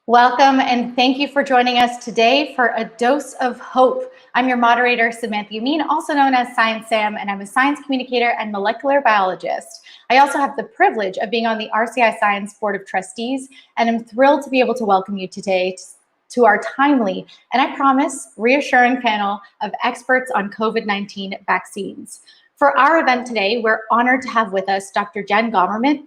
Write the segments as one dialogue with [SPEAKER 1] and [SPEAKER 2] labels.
[SPEAKER 1] Welcome and thank you for joining us today for A Dose of Hope. I'm your moderator, Samantha Yamin, also known as Science Sam, and I'm a science communicator and molecular biologist. I also have the privilege of being on the RCIScience Board of Trustees, and I'm thrilled to be able to welcome you today to our timely, and I promise, reassuring panel of experts on COVID-19 vaccines. For our event today, we're honored to have with us Dr. Jen Gomerman,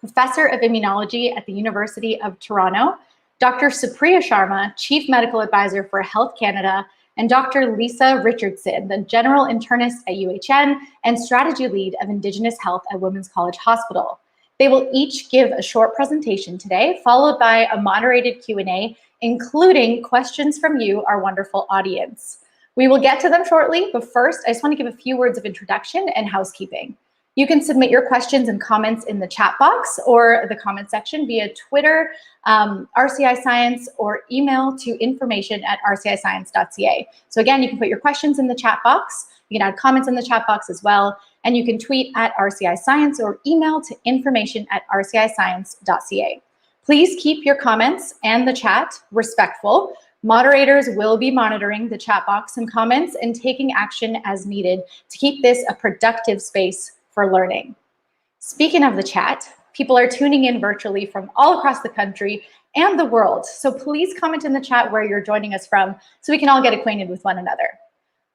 [SPEAKER 1] Professor of Immunology at the University of Toronto, Dr. Supriya Sharma, Chief Medical Advisor for Health Canada, and Dr. Lisa Richardson, the General Internist at UHN and Strategy Lead of Indigenous Health at Women's College Hospital. They will each give a short presentation today, followed by a moderated Q&A, including questions from you, our wonderful audience. We will get to them shortly, but first, I just want to give a few words of introduction and housekeeping. You can submit your questions and comments in the chat box or the comment section via Twitter, RCIScience, or email to information@rciscience.ca. So again, you can put your questions in the chat box. You can add comments in the chat box as well. And you can tweet at RCIScience or email to information@rciscience.ca. Please keep your comments and the chat respectful. Moderators will be monitoring the chat box and comments and taking action as needed to keep this a productive space for learning. Speaking of the chat, people are tuning in virtually from all across the country and the world. So please comment in the chat where you're joining us from so we can all get acquainted with one another.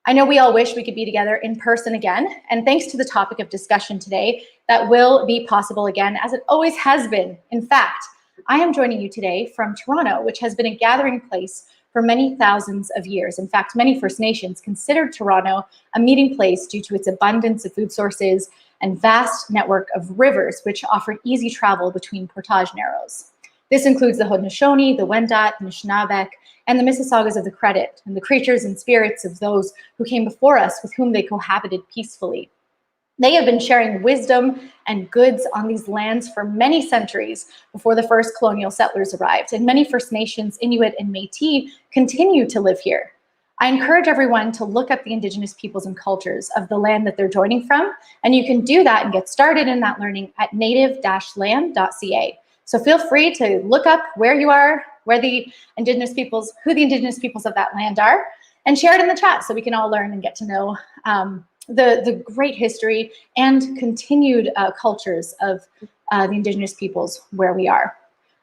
[SPEAKER 1] I know we all wish we could be together in person again, and thanks to the topic of discussion today, that will be possible again, as it always has been. In fact, I am joining you today from Toronto, which has been a gathering place for many thousands of years. In fact, many First Nations considered Toronto a meeting place due to its abundance of food sources and vast network of rivers, which offered easy travel between portage narrows. This includes the Haudenosaunee, the Wendat, the Anishinaabeg, and the Mississaugas of the Credit, and the creatures and spirits of those who came before us with whom they cohabited peacefully. They have been sharing wisdom and goods on these lands for many centuries before the first colonial settlers arrived, and many First Nations, Inuit, and Métis continue to live here. I encourage everyone to look up the Indigenous peoples and cultures of the land that they're joining from, and you can do that and get started in that learning at native-land.ca. So feel free to look up where you are, who the Indigenous peoples of that land are, and share it in the chat so we can all learn and get to know the great history and continued cultures of the Indigenous peoples where we are.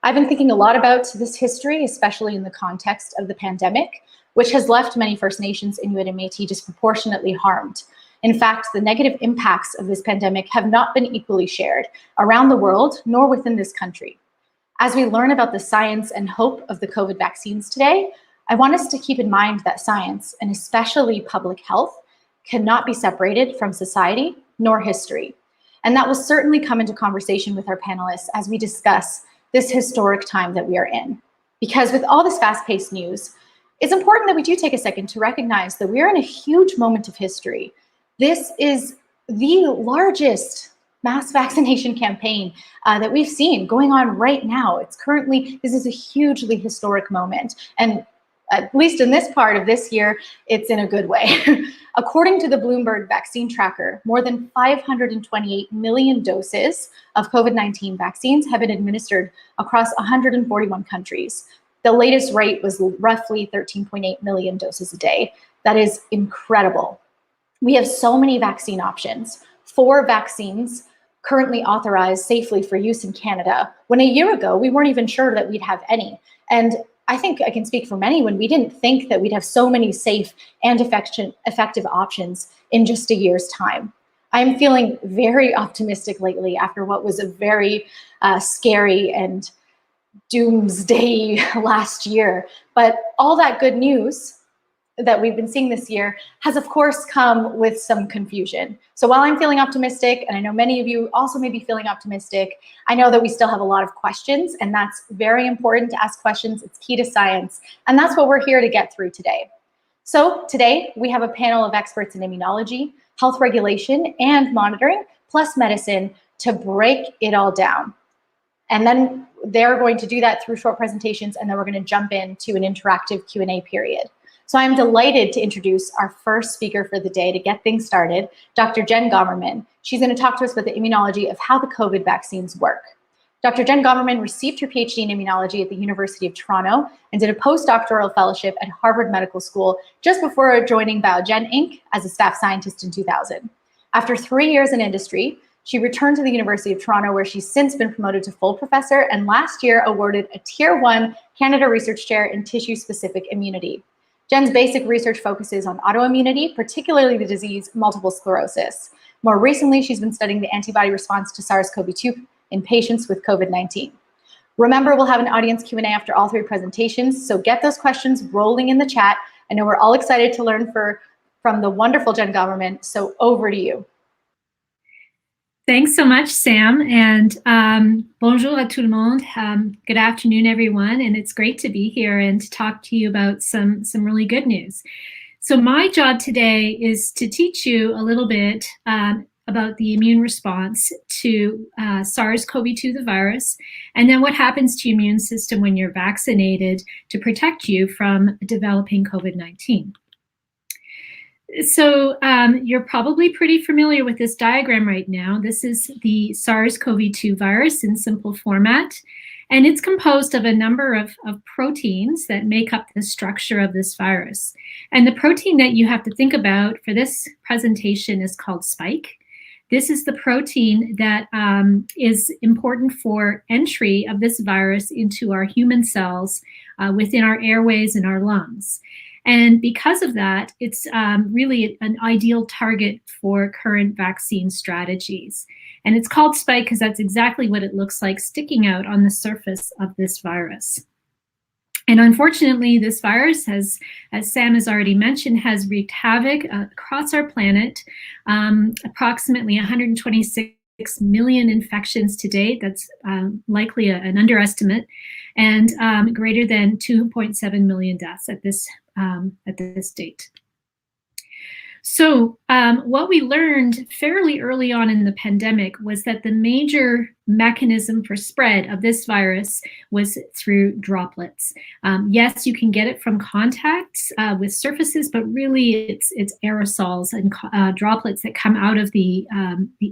[SPEAKER 1] I've been thinking a lot about this history, especially in the context of the pandemic, which has left many First Nations, Inuit, and Métis disproportionately harmed. In fact, the negative impacts of this pandemic have not been equally shared around the world, nor within this country. As we learn about the science and hope of the COVID vaccines today, I want us to keep in mind that science, and especially public health, cannot be separated from society nor history. And that will certainly come into conversation with our panelists as we discuss this historic time that we are in. Because with all this fast-paced news, it's important that we do take a second to recognize that we are in a huge moment of history. This is the largest mass vaccination campaign that we've seen going on right now. This is a hugely historic moment. And at least in this part of this year, it's in a good way. According to the Bloomberg Vaccine Tracker, more than 528 million doses of COVID-19 vaccines have been administered across 141 countries. The latest rate was roughly 13.8 million doses a day. That is incredible. We have so many vaccine options. 4 vaccines currently authorized safely for use in Canada, when a year ago, we weren't even sure that we'd have any. And I think I can speak for many when we didn't think that we'd have so many safe and effective options in just a year's time. I'm feeling very optimistic lately after what was a very scary and doomsday last year. But all that good news that we've been seeing this year has of course come with some confusion. So while I'm feeling optimistic, and I know many of you also may be feeling optimistic, I know that we still have a lot of questions, and that's very important to ask questions. It's key to science, and that's what we're here to get through today. So today we have a panel of experts in immunology, health regulation and monitoring, plus medicine to break it all down. And then they're going to do that through short presentations, and then we're going to jump into an interactive Q&A period. So I'm delighted to introduce our first speaker for the day to get things started, Dr. Jen Gomerman. She's going to talk to us about the immunology of how the COVID vaccines work. Dr. Jen Gomerman received her PhD in immunology at the University of Toronto and did a postdoctoral fellowship at Harvard Medical School just before joining Biogen Inc. as a staff scientist in 2000. After 3 years in industry, she returned to the University of Toronto, where she's since been promoted to full professor and last year awarded a Tier 1 Canada Research Chair in tissue-specific immunity. Jen's basic research focuses on autoimmunity, particularly the disease multiple sclerosis. More recently, she's been studying the antibody response to SARS-CoV-2 in patients with COVID-19. Remember, we'll have an audience Q&A after all 3 presentations, so get those questions rolling in the chat. I know we're all excited to learn from the wonderful Jen Gomerman, so over to you.
[SPEAKER 2] Thanks so much, Sam, and bonjour à tout le monde. Good afternoon, everyone, and it's great to be here and to talk to you about some really good news. So my job today is to teach you a little bit about the immune response to SARS-CoV-2, the virus, and then what happens to your immune system when you're vaccinated to protect you from developing COVID-19. So you're probably pretty familiar with this diagram right now. This is the SARS-CoV-2 virus in simple format, and it's composed of a number of proteins that make up the structure of this virus. And the protein that you have to think about for this presentation is called spike. This is the protein that is important for entry of this virus into our human cells within our airways and our lungs. And because of that, it's really an ideal target for current vaccine strategies. And it's called spike because that's exactly what it looks like sticking out on the surface of this virus. And unfortunately, this virus has, as Sam has already mentioned, has wreaked havoc across our planet. Approximately 126 million infections to date. That's likely an underestimate, and greater than 2.7 million deaths at this date. So what we learned fairly early on in the pandemic was that the major mechanism for spread of this virus was through droplets. Yes, you can get it from contacts with surfaces, but really it's aerosols and droplets that come out of the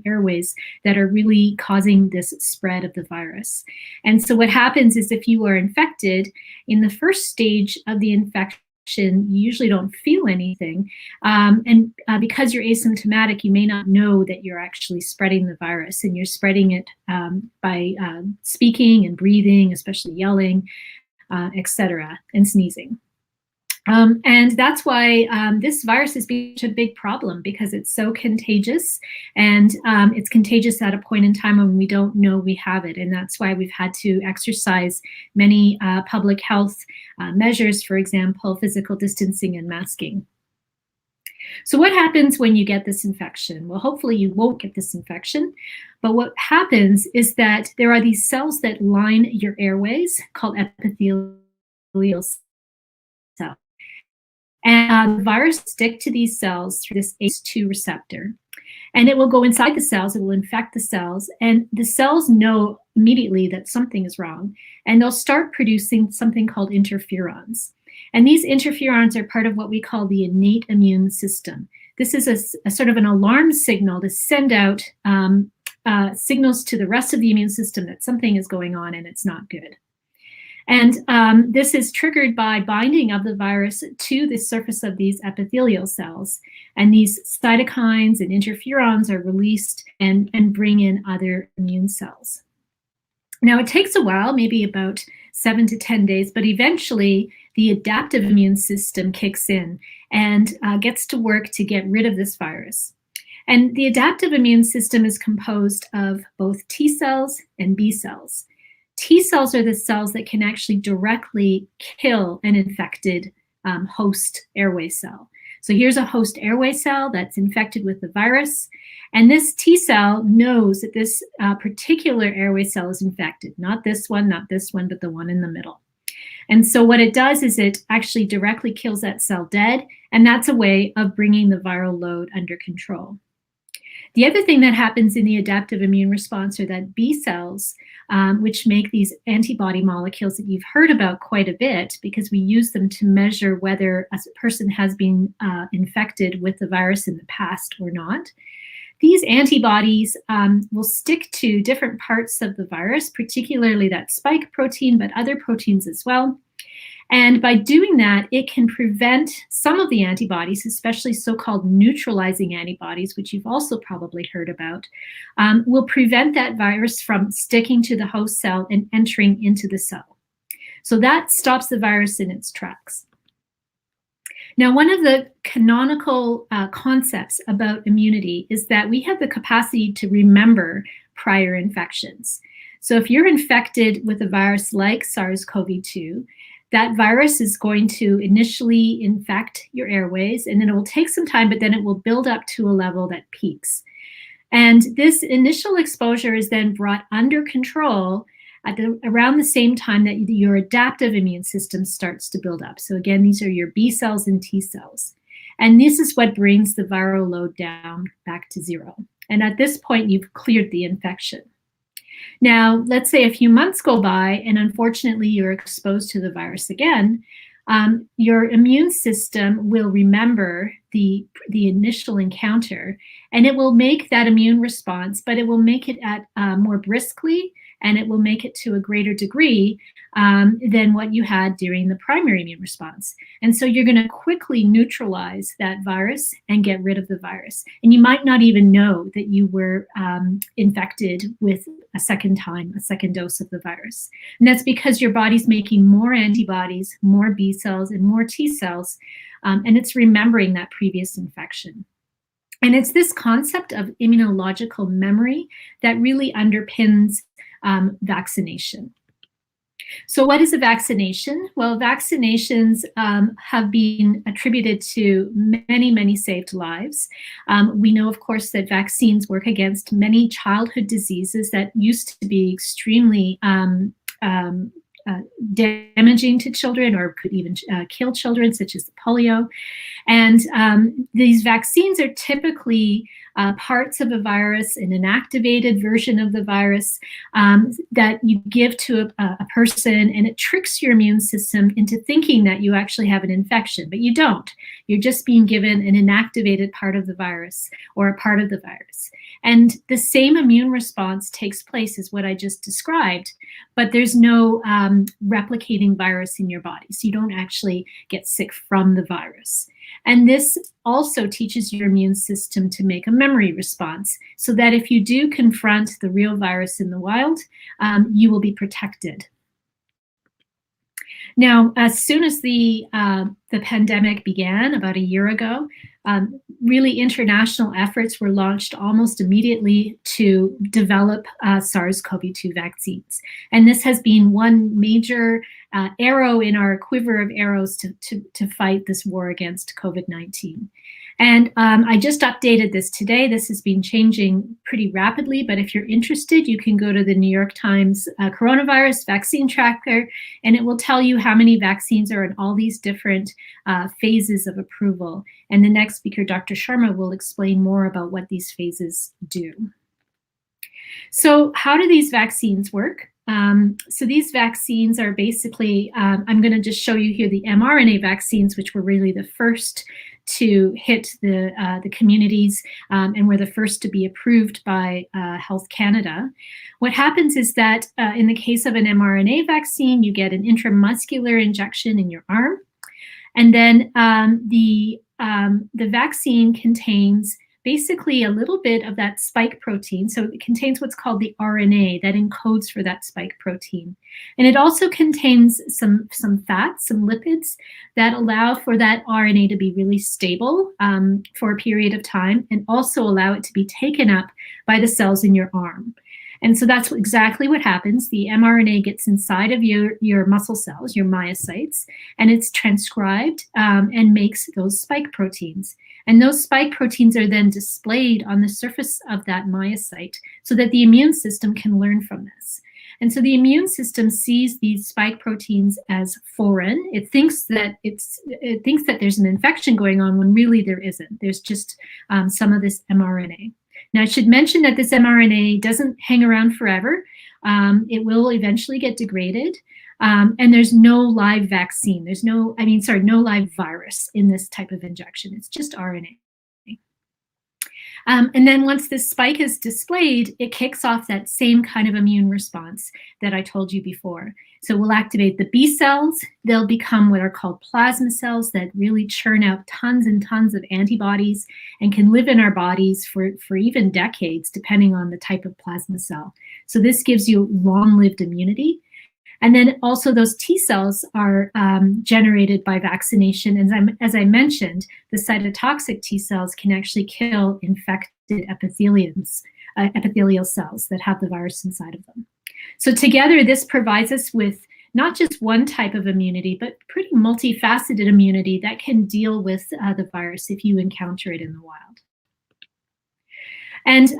[SPEAKER 2] airways that are really causing this spread of the virus. And so what happens is if you are infected, in the first stage of the infection, you usually don't feel anything. And because you're asymptomatic, you may not know that you're actually spreading the virus, and you're spreading it by speaking and breathing, especially yelling, etc., and sneezing. And that's why this virus has been such a big problem, because it's so contagious, and it's contagious at a point in time when we don't know we have it. And that's why we've had to exercise many public health measures, for example, physical distancing and masking. So what happens when you get this infection? Well, hopefully you won't get this infection, but what happens is that there are these cells that line your airways called epithelial cells. And the virus stick to these cells through this ACE2 receptor. And it will go inside the cells, it will infect the cells, and the cells know immediately that something is wrong, and they'll start producing something called interferons. And these interferons are part of what we call the innate immune system. This is a sort of an alarm signal to send out signals to the rest of the immune system that something is going on and it's not good. And this is triggered by binding of the virus to the surface of these epithelial cells. And these cytokines and interferons are released and bring in other immune cells. Now, it takes a while, maybe about 7 to 10 days, but eventually the adaptive immune system kicks in and gets to work to get rid of this virus. And the adaptive immune system is composed of both T cells and B cells. T cells are the cells that can actually directly kill an infected host airway cell. So here's a host airway cell that's infected with the virus, and this T cell knows that this particular airway cell is infected, not this one, but the one in the middle. And so what it does is it actually directly kills that cell dead, and that's a way of bringing the viral load under control. The other thing that happens in the adaptive immune response are that B cells, which make these antibody molecules that you've heard about quite a bit, because we use them to measure whether a person has been infected with the virus in the past or not. these antibodies will stick to different parts of the virus, particularly that spike protein, but other proteins as well. And by doing that, it can prevent some of the antibodies, especially so-called neutralizing antibodies, which you've also probably heard about, will prevent that virus from sticking to the host cell and entering into the cell. So that stops the virus in its tracks. Now, one of the canonical concepts about immunity is that we have the capacity to remember prior infections. So if you're infected with a virus like SARS-CoV-2, that virus is going to initially infect your airways, and then it will take some time, but then it will build up to a level that peaks. And this initial exposure is then brought under control at around the same time that your adaptive immune system starts to build up. So again, these are your B cells and T cells. And this is what brings the viral load down back to zero. And at this point, you've cleared the infection. Now, let's say a few months go by and unfortunately you're exposed to the virus again. Your immune system will remember the initial encounter, and it will make that immune response, but it will make it at more briskly, and it will make it to a greater degree than what you had during the primary immune response. And so you're going to quickly neutralize that virus and get rid of the virus. And you might not even know that you were infected with a second dose of the virus. And that's because your body's making more antibodies, more B cells, and more T cells, and it's remembering that previous infection. And it's this concept of immunological memory that really underpins vaccination. So what is a vaccination? Well, vaccinations have been attributed to many, many saved lives. We know, of course, that vaccines work against many childhood diseases that used to be extremely damaging to children or could even kill children, such as polio. And these vaccines are typically parts of a virus, an inactivated version of the virus that you give to a person, and it tricks your immune system into thinking that you actually have an infection, but you don't. You're just being given an inactivated part of the virus or a part of the virus. And the same immune response takes place as what I just described, but there's no replicating virus in your body. So you don't actually get sick from the virus. And this also teaches your immune system to make a memory response so that if you do confront the real virus in the wild, you will be protected. Now, as soon as the pandemic began about a year ago, really international efforts were launched almost immediately to develop SARS-CoV-2 vaccines. And this has been one major arrow in our quiver of arrows to fight this war against COVID-19. And I just updated this today. This has been changing pretty rapidly, but if you're interested, you can go to the New York Times Coronavirus Vaccine Tracker, and it will tell you how many vaccines are in all these different phases of approval. And the next speaker, Dr. Sharma, will explain more about what these phases do. So how do these vaccines work? So these vaccines are basically, I'm going to just show you here the mRNA vaccines, which were really the first to hit the communities and were the first to be approved by Health Canada. What happens is that in the case of an mRNA vaccine, you get an intramuscular injection in your arm, and then the vaccine contains basically a little bit of that spike protein. So it contains what's called the RNA that encodes for that spike protein. And it also contains some fats, some lipids that allow for that RNA to be really stable for a period of time and also allow it to be taken up by the cells in your arm. And so that's exactly what happens. The mRNA gets inside of your muscle cells, your myocytes, and it's transcribed and makes those spike proteins. And those spike proteins are then displayed on the surface of that myocyte so that the immune system can learn from this. And so the immune system sees these spike proteins as foreign. It thinks that there's an infection going on when really there isn't. There's just some of this mRNA. Now, I should mention that this mRNA doesn't hang around forever. It will eventually get degraded. And there's no live vaccine. There's no live virus in this type of injection. It's just RNA. And then once this spike is displayed, it kicks off that same kind of immune response that I told you before. So we'll activate the B cells. They'll become what are called plasma cells that really churn out tons and tons of antibodies and can live in our bodies for even decades, depending on the type of plasma cell. So this gives you long-lived immunity. And then also those T cells are generated by vaccination. As I mentioned, the cytotoxic T cells can actually kill infected epithelial cells that have the virus inside of them. So together, this provides us with not just one type of immunity, but pretty multifaceted immunity that can deal with the virus if you encounter it in the wild. And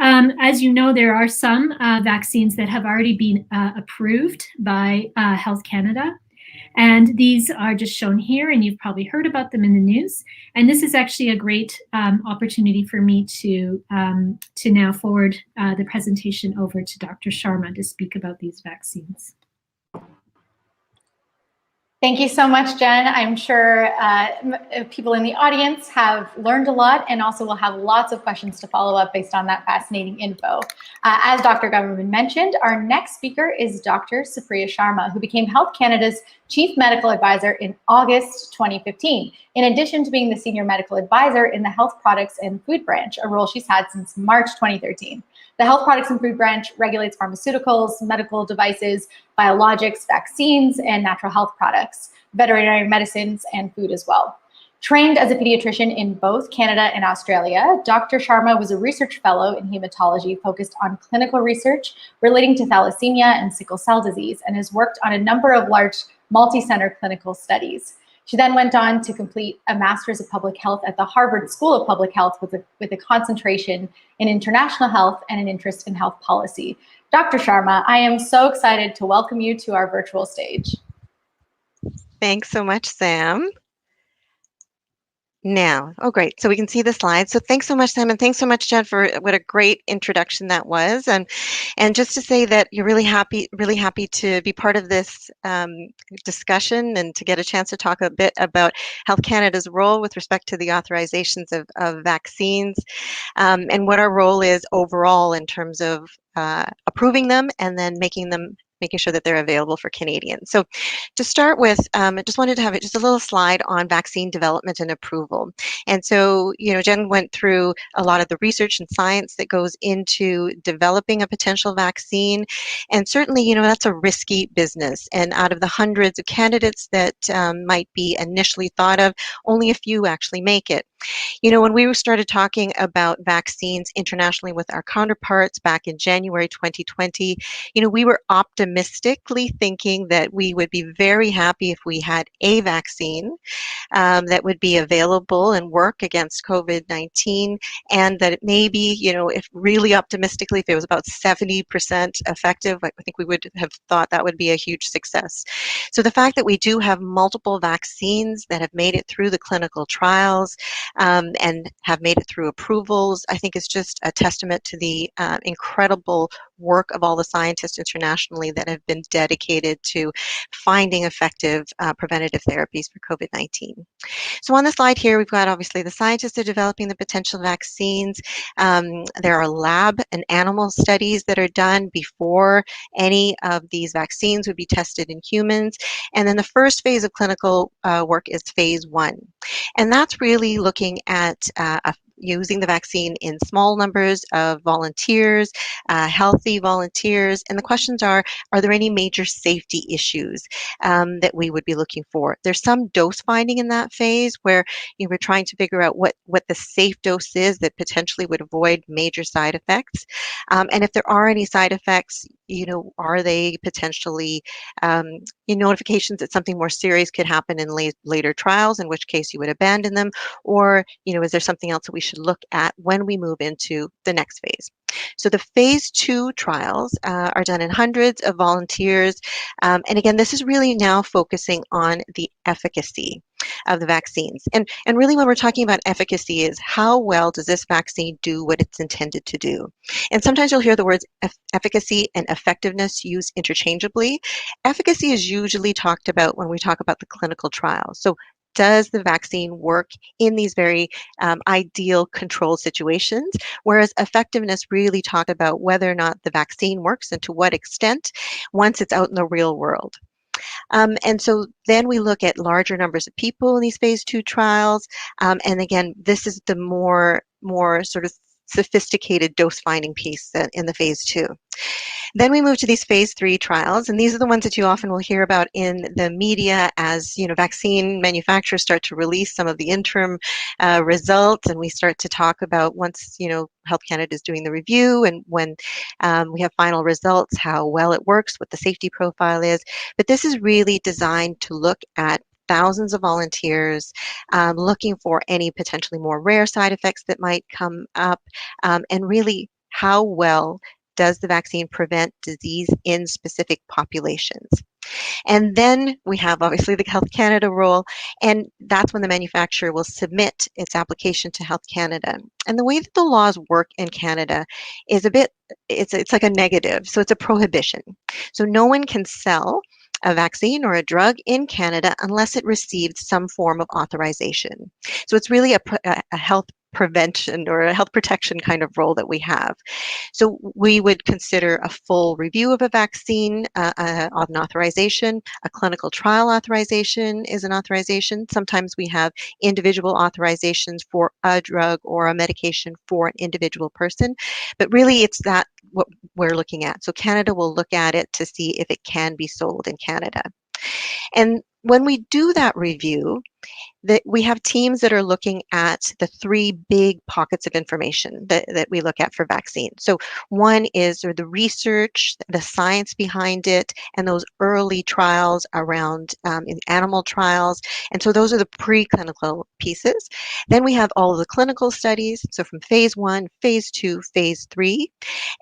[SPEAKER 2] as you know, there are some vaccines that have already been approved by Health Canada. And these are just shown here, and you've probably heard about them in the news. And this is actually a great opportunity for me to now forward the presentation over to Dr. Sharma to speak about these vaccines.
[SPEAKER 1] Thank you so much, Jen. I'm sure people in the audience have learned a lot and also will have lots of questions to follow up based on that fascinating info. As Dr. Governman mentioned, our next speaker is Dr. Supriya Sharma, who became Health Canada's Chief Medical Advisor in August 2015, in addition to being the Senior Medical Advisor in the Health Products and Food Branch, a role she's had since March 2013. The Health Products and Food Branch regulates pharmaceuticals, medical devices, biologics, vaccines, and natural health products, veterinary medicines, and food as well. Trained as a pediatrician in both Canada and Australia, Dr. Sharma was a research fellow in hematology focused on clinical research relating to thalassemia and sickle cell disease, and has worked on a number of large multi-center clinical studies. She then went on to complete a Master's of Public Health at the Harvard School of Public Health with a concentration in international health and an interest in health policy. Dr. Sharma, I am so excited to welcome you to our virtual stage.
[SPEAKER 3] Thanks so much, Sam. Now, oh great, so we can see the slides. So thanks so much, Sam, and thanks so much, Jen, for what a great introduction that was. And just to say that you're really happy to be part of this discussion and to get a chance to talk a bit about Health Canada's role with respect to the authorizations of vaccines, and what our role is overall in terms of approving them and then making sure that they're available for Canadians. So to start with, I just wanted to have just a little slide on vaccine development and approval. And so, Jen went through a lot of the research and science that goes into developing a potential vaccine. And certainly, that's a risky business. And out of the hundreds of candidates that might be initially thought of, only a few actually make it. When we started talking about vaccines internationally with our counterparts back in January 2020, we were optimistically thinking that we would be very happy if we had a vaccine that would be available and work against COVID-19, and that it may be, if really optimistically, if it was about 70% effective, I think we would have thought that would be a huge success. So the fact that we do have multiple vaccines that have made it through the clinical trials and have made it through approvals, I think is just a testament to the incredible work of all the scientists internationally that have been dedicated to finding effective preventative therapies for COVID-19. So on the slide here, we've got obviously the scientists are developing the potential vaccines. There are lab and animal studies that are done before any of these vaccines would be tested in humans. And then the first phase of clinical work is phase 1. And that's really looking at using the vaccine in small numbers of volunteers, healthy volunteers. And the questions are there any major safety issues that we would be looking for? There's some dose finding in that phase where we're trying to figure out what the safe dose is that potentially would avoid major side effects. And if there are any side effects, are they potentially notifications that something more serious could happen in later trials, in which case you would abandon them? Or, is there something else that we should look at when we move into the next phase? So the phase 2 trials are done in hundreds of volunteers. And again, this is really now focusing on the efficacy of the vaccines. And really when we're talking about efficacy is how well does this vaccine do what it's intended to do? And sometimes you'll hear the words efficacy and effectiveness used interchangeably. Efficacy is usually talked about when we talk about the clinical trials. So does the vaccine work in these very ideal control situations, whereas effectiveness really talk about whether or not the vaccine works and to what extent once it's out in the real world. And so then we look at larger numbers of people in these phase 2 trials. And again, this is the more sort of sophisticated dose finding piece in the phase 2. Then we move to these phase 3 trials, and these are the ones that you often will hear about in the media as, vaccine manufacturers start to release some of the interim results, and we start to talk about once, Health Canada is doing the review and when we have final results, how well it works, what the safety profile is. But this is really designed to look at thousands of volunteers looking for any potentially more rare side effects that might come up, and really how well does the vaccine prevent disease in specific populations. And then we have obviously the Health Canada role, and that's when the manufacturer will submit its application to Health Canada. And the way that the laws work in Canada is it's like a negative, so it's a prohibition. So no one can sell a vaccine or a drug in Canada unless it received some form of authorization. So it's really a health prevention or a health protection kind of role that we have. So we would consider a full review of a vaccine, an authorization. A clinical trial authorization is an authorization. Sometimes we have individual authorizations for a drug or a medication for an individual person, but really it's that what we're looking at. So Canada will look at it to see if it can be sold in Canada. And when we do that review, that we have teams that are looking at the 3 big pockets of information that we look at for vaccines. So one is the research, the science behind it, and those early trials around in animal trials. And so those are the preclinical pieces. Then we have all of the clinical studies, so from phase 1, phase 2, phase 3.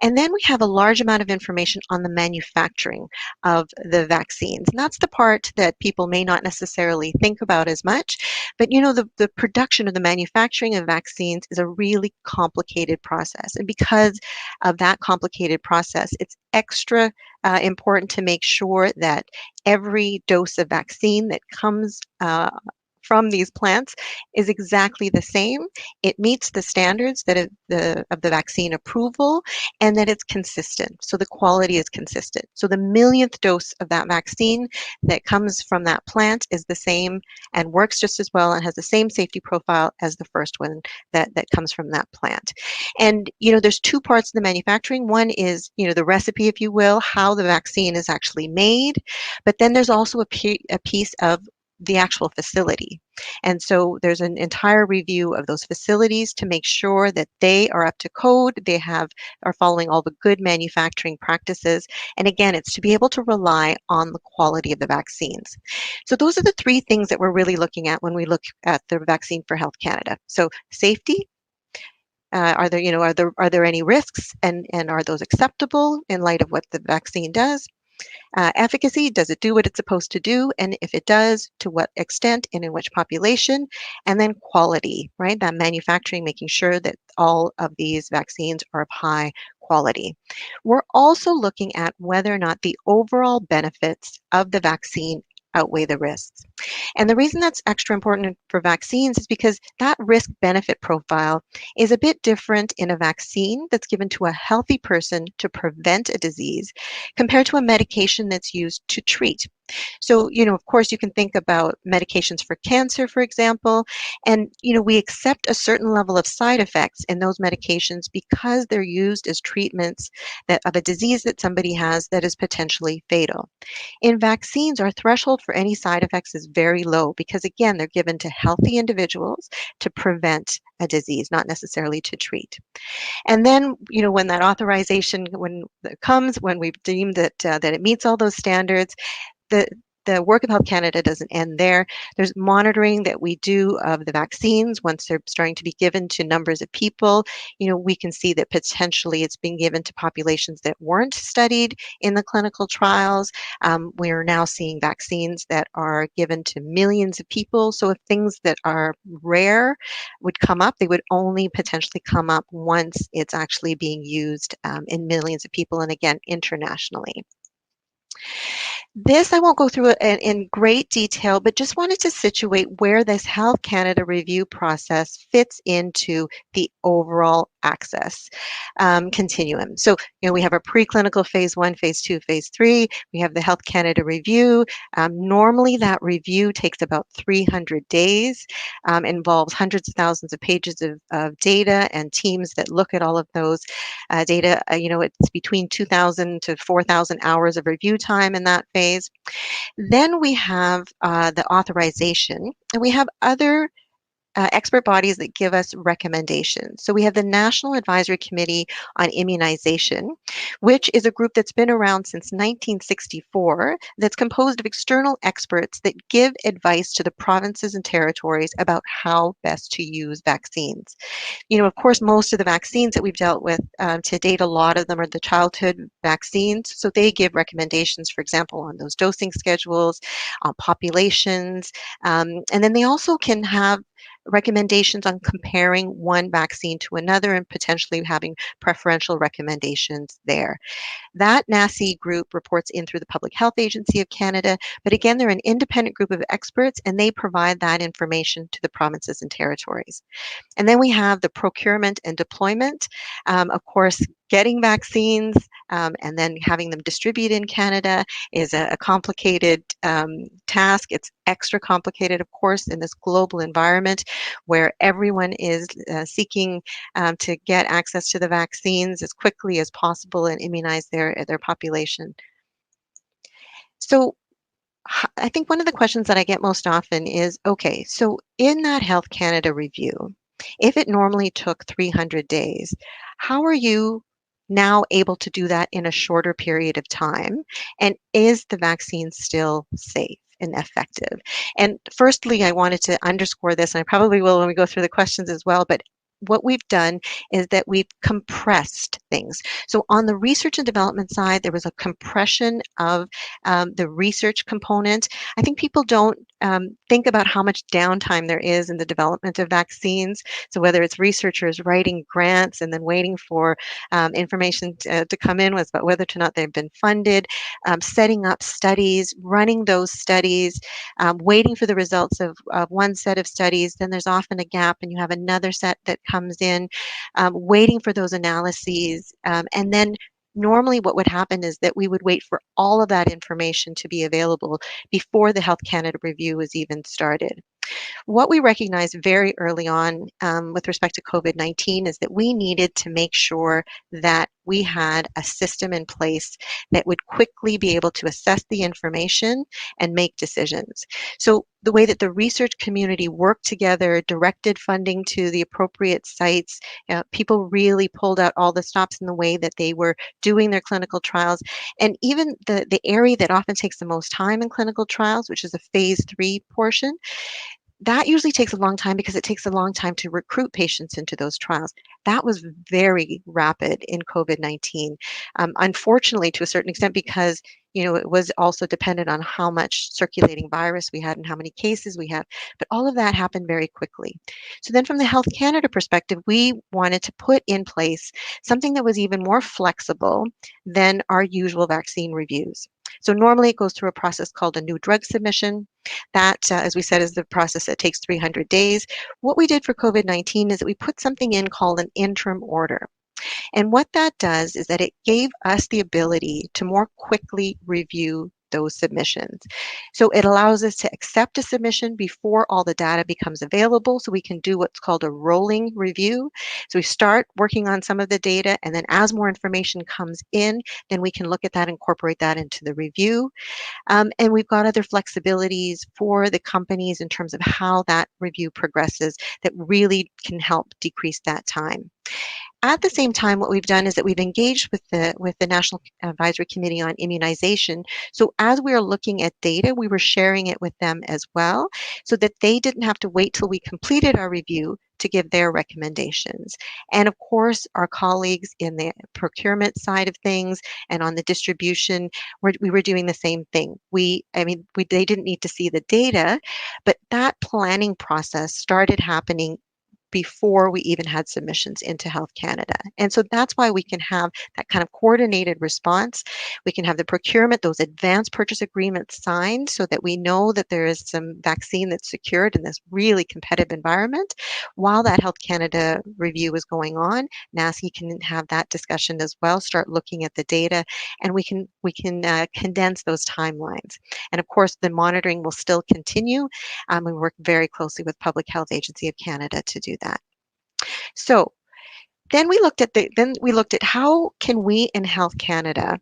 [SPEAKER 3] And then we have a large amount of information on the manufacturing of the vaccines. And that's the part that people may not necessarily think about as much. But the production of the manufacturing of vaccines is a really complicated process. And because of that complicated process, it's extra important to make sure that every dose of vaccine that comes from these plants is exactly the same. It meets the standards that of the vaccine approval, and that it's consistent. So the quality is consistent. So the millionth dose of that vaccine that comes from that plant is the same and works just as well and has the same safety profile as the first one that comes from that plant. And there's 2 parts of the manufacturing. One is the recipe, if you will, how the vaccine is actually made, but then there's also a piece of the actual facility. And so there's an entire review of those facilities to make sure that they are up to code, are following all the good manufacturing practices. And again, it's to be able to rely on the quality of the vaccines. So those are the 3 things that we're really looking at when we look at the vaccine for Health Canada. So safety, are there any risks, and are those acceptable in light of what the vaccine does? Efficacy, does it do what it's supposed to do? And if it does, to what extent and in which population? And then quality, right? That manufacturing, making sure that all of these vaccines are of high quality. We're also looking at whether or not the overall benefits of the vaccine outweigh the risks. And the reason that's extra important for vaccines is because that risk-benefit profile is a bit different in a vaccine that's given to a healthy person to prevent a disease compared to a medication that's used to treat. So, of course, you can think about medications for cancer, for example, and, we accept a certain level of side effects in those medications because they're used as treatments of a disease that somebody has that is potentially fatal. In vaccines, our threshold for any side effects is very low because, again, they're given to healthy individuals to prevent a disease, not necessarily to treat. And then, when that authorization comes, when we've deemed that it meets all those standards, the work of Health Canada doesn't end there. There's monitoring that we do of the vaccines once they're starting to be given to numbers of people. We can see that potentially it's being given to populations that weren't studied in the clinical trials. We are now seeing vaccines that are given to millions of people. So if things that are rare would come up, they would only potentially come up once it's actually being used in millions of people, and again, internationally. This I won't go through it in great detail, but just wanted to situate where this Health Canada review process fits into the overall access continuum. So, we have a preclinical phase 1, phase 2, phase 3. We have the Health Canada review. Normally, that review takes about 300 days, involves hundreds of thousands of pages of data and teams that look at all of those data. It's between 2,000 to 4,000 hours of review time in that phase. Then we have the authorization, and we have other expert bodies that give us recommendations. So we have the National Advisory Committee on Immunization, which is a group that's been around since 1964, that's composed of external experts that give advice to the provinces and territories about how best to use vaccines. Of course, most of the vaccines that we've dealt with to date, a lot of them are the childhood vaccines. So they give recommendations, for example, on those dosing schedules, on populations, and then they also can have recommendations on comparing one vaccine to another and potentially having preferential recommendations there. That NACI group reports in through the Public Health Agency of Canada, but again, they're an independent group of experts and they provide that information to the provinces and territories. And then we have the procurement and deployment. Of course, getting vaccines and then having them distributed in Canada is a complicated task. It's extra complicated, of course, in this global environment where everyone is seeking to get access to the vaccines as quickly as possible and immunize their population. So I think one of the questions that I get most often is, okay, so in that Health Canada review, if it normally took 300 days, how are you now able to do that in a shorter period of time? And is the vaccine still safe and effective? And firstly, I wanted to underscore this, and I probably will when we go through the questions as well, but what we've done is that we've compressed things. So on the research and development side, there was a compression of the research component. I think people don't think about how much downtime there is in the development of vaccines. So whether it's researchers writing grants and then waiting for information to come in with whether or not they've been funded, setting up studies, running those studies, waiting for the results of one set of studies, then there's often a gap and you have another set that comes in, waiting for those analyses, and then normally what would happen is that we would wait for all of that information to be available before the Health Canada review was even started. What we recognized very early on with respect to COVID-19 is that we needed to make sure that we had a system in place that would quickly be able to assess the information and make decisions. So the way that the research community worked together, directed funding to the appropriate sites, people really pulled out all the stops in the way that they were doing their clinical trials. And even the area that often takes the most time in clinical trials, which is a phase 3 portion, that usually takes a long time because it takes a long time to recruit patients into those trials. That was very rapid in COVID-19. Unfortunately, to a certain extent, because it was also dependent on how much circulating virus we had and how many cases we had. But all of that happened very quickly. So then from the Health Canada perspective, we wanted to put in place something that was even more flexible than our usual vaccine reviews. So normally it goes through a process called a new drug submission. That, as we said, is the process that takes 300 days. What we did for COVID-19 is that we put something in called an interim order. And what that does is that it gave us the ability to more quickly review those submissions. So it allows us to accept a submission before all the data becomes available, so we can do what's called a rolling review. So we start working on some of the data, and then as more information comes in, then we can look at that, incorporate that into the review. And we've got other flexibilities for the companies in terms of how that review progresses that really can help decrease that time. At the same time, what we've done is that we've engaged with the National Advisory Committee on Immunization. So as we were looking at data, we were sharing it with them as well, so that they didn't have to wait till we completed our review to give their recommendations. And of course, our colleagues in the procurement side of things and on the distribution, we were doing the same thing. They didn't need to see the data, but that planning process started happening before we even had submissions into Health Canada. And so that's why we can have that kind of coordinated response. We can have the procurement, those advanced purchase agreements signed so that we know that there is some vaccine that's secured in this really competitive environment. While that Health Canada review is going on, NACI can have that discussion as well, start looking at the data, and we can condense those timelines. And of course, the monitoring will still continue. We work very closely with Public Health Agency of Canada to do that. So then we looked at how can we in Health Canada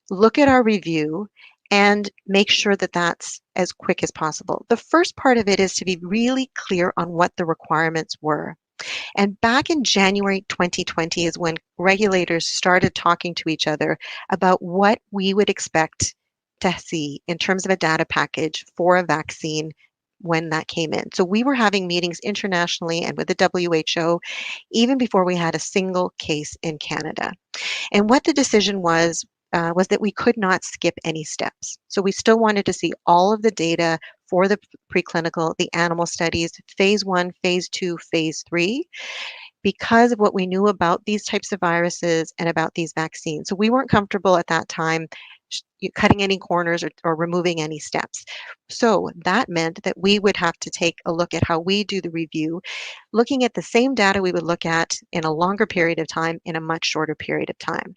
[SPEAKER 3] look at our review and make sure that that's as quick as possible. The first part of it is to be really clear on what the requirements were. And back in January 2020 is when regulators started talking to each other about what we would expect to see in terms of a data package for a vaccine when that came in. So we were having meetings internationally and with the WHO even before we had a single case in Canada. And what the decision was that we could not skip any steps. So we still wanted to see all of the data for the preclinical, the animal studies, phase 1, phase 2, phase 3, because of what we knew about these types of viruses and about these vaccines. So we weren't comfortable at that time cutting any corners or removing any steps. So that meant that we would have to take a look at how we do the review, looking at the same data we would look at in a longer period of time in a much shorter period of time.